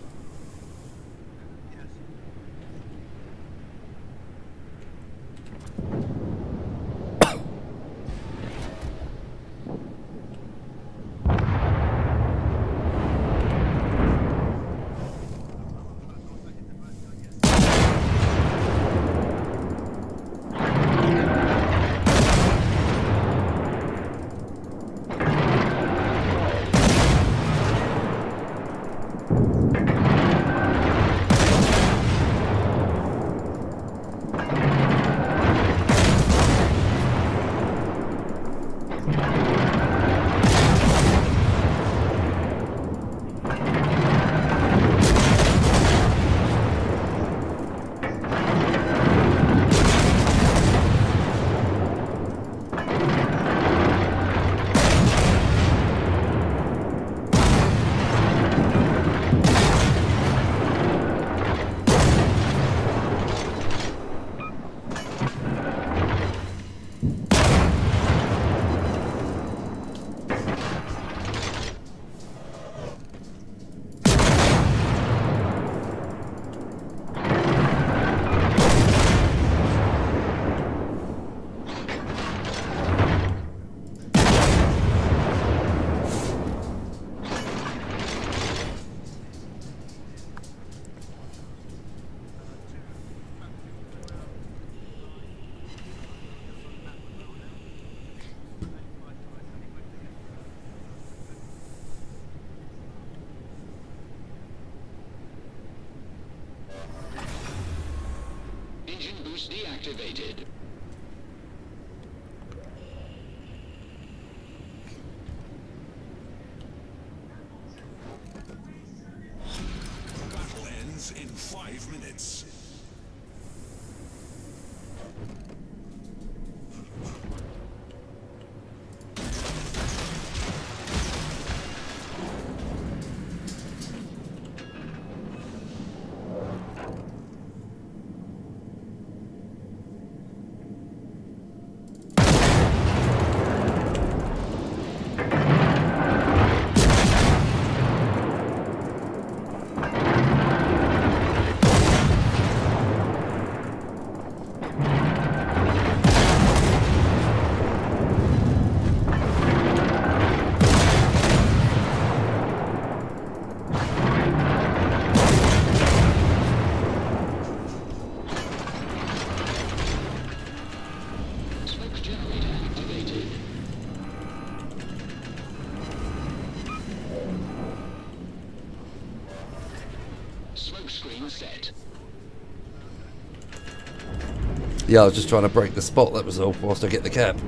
Warships deactivated. Battle ends in 5 minutes. Set. Yeah, I was just trying to break the spot, that was all, whilst I get the cap.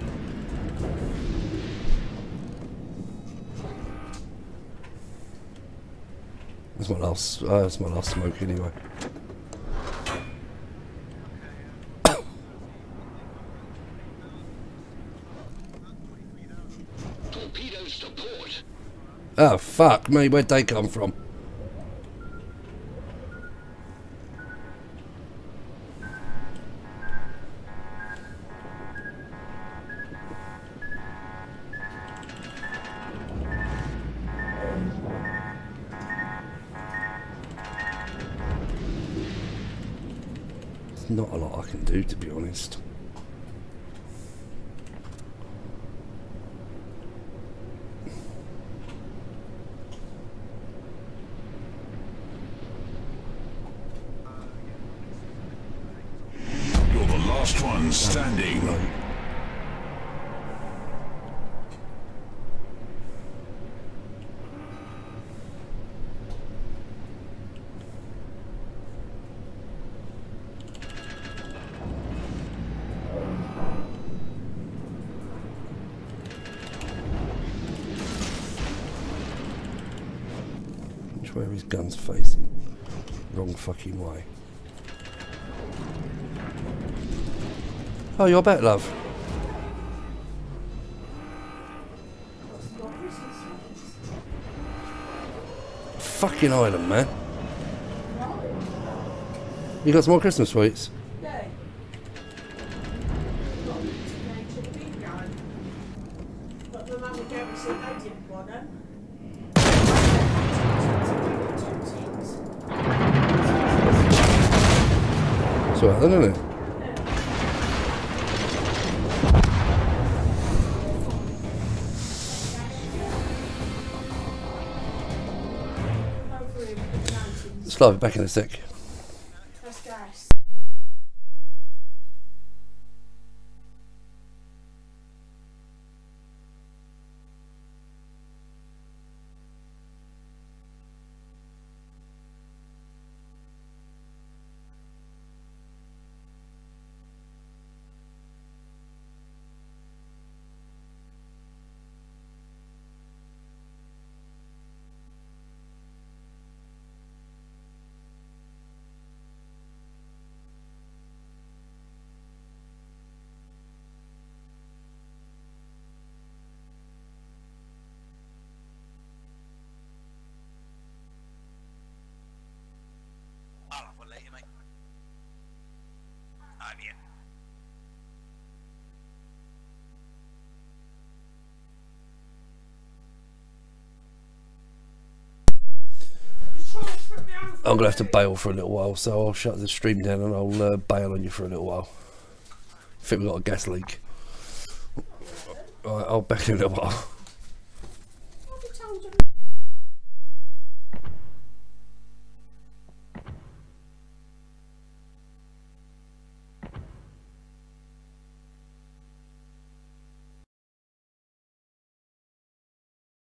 That's my last smoke anyway. Torpedoes to port. Oh fuck me, where'd they come from? Not a lot I can do, to be honest. You're the last one standing. Right. Where his gun's facing. Wrong fucking way. Oh, you're back, love. Fucking island, man. You got some more Christmas sweets? Yeah. But the mum and dad said they didn't want them. It's alright then, isn't it? Slide it back in a sec. That's gas. I'll have one later, mate. I'm here. I'm gonna have to bail for a little while, so I'll shut the stream down and I'll bail on you for a little while. I think we've got a gas leak. Alright, I'll back in a little while.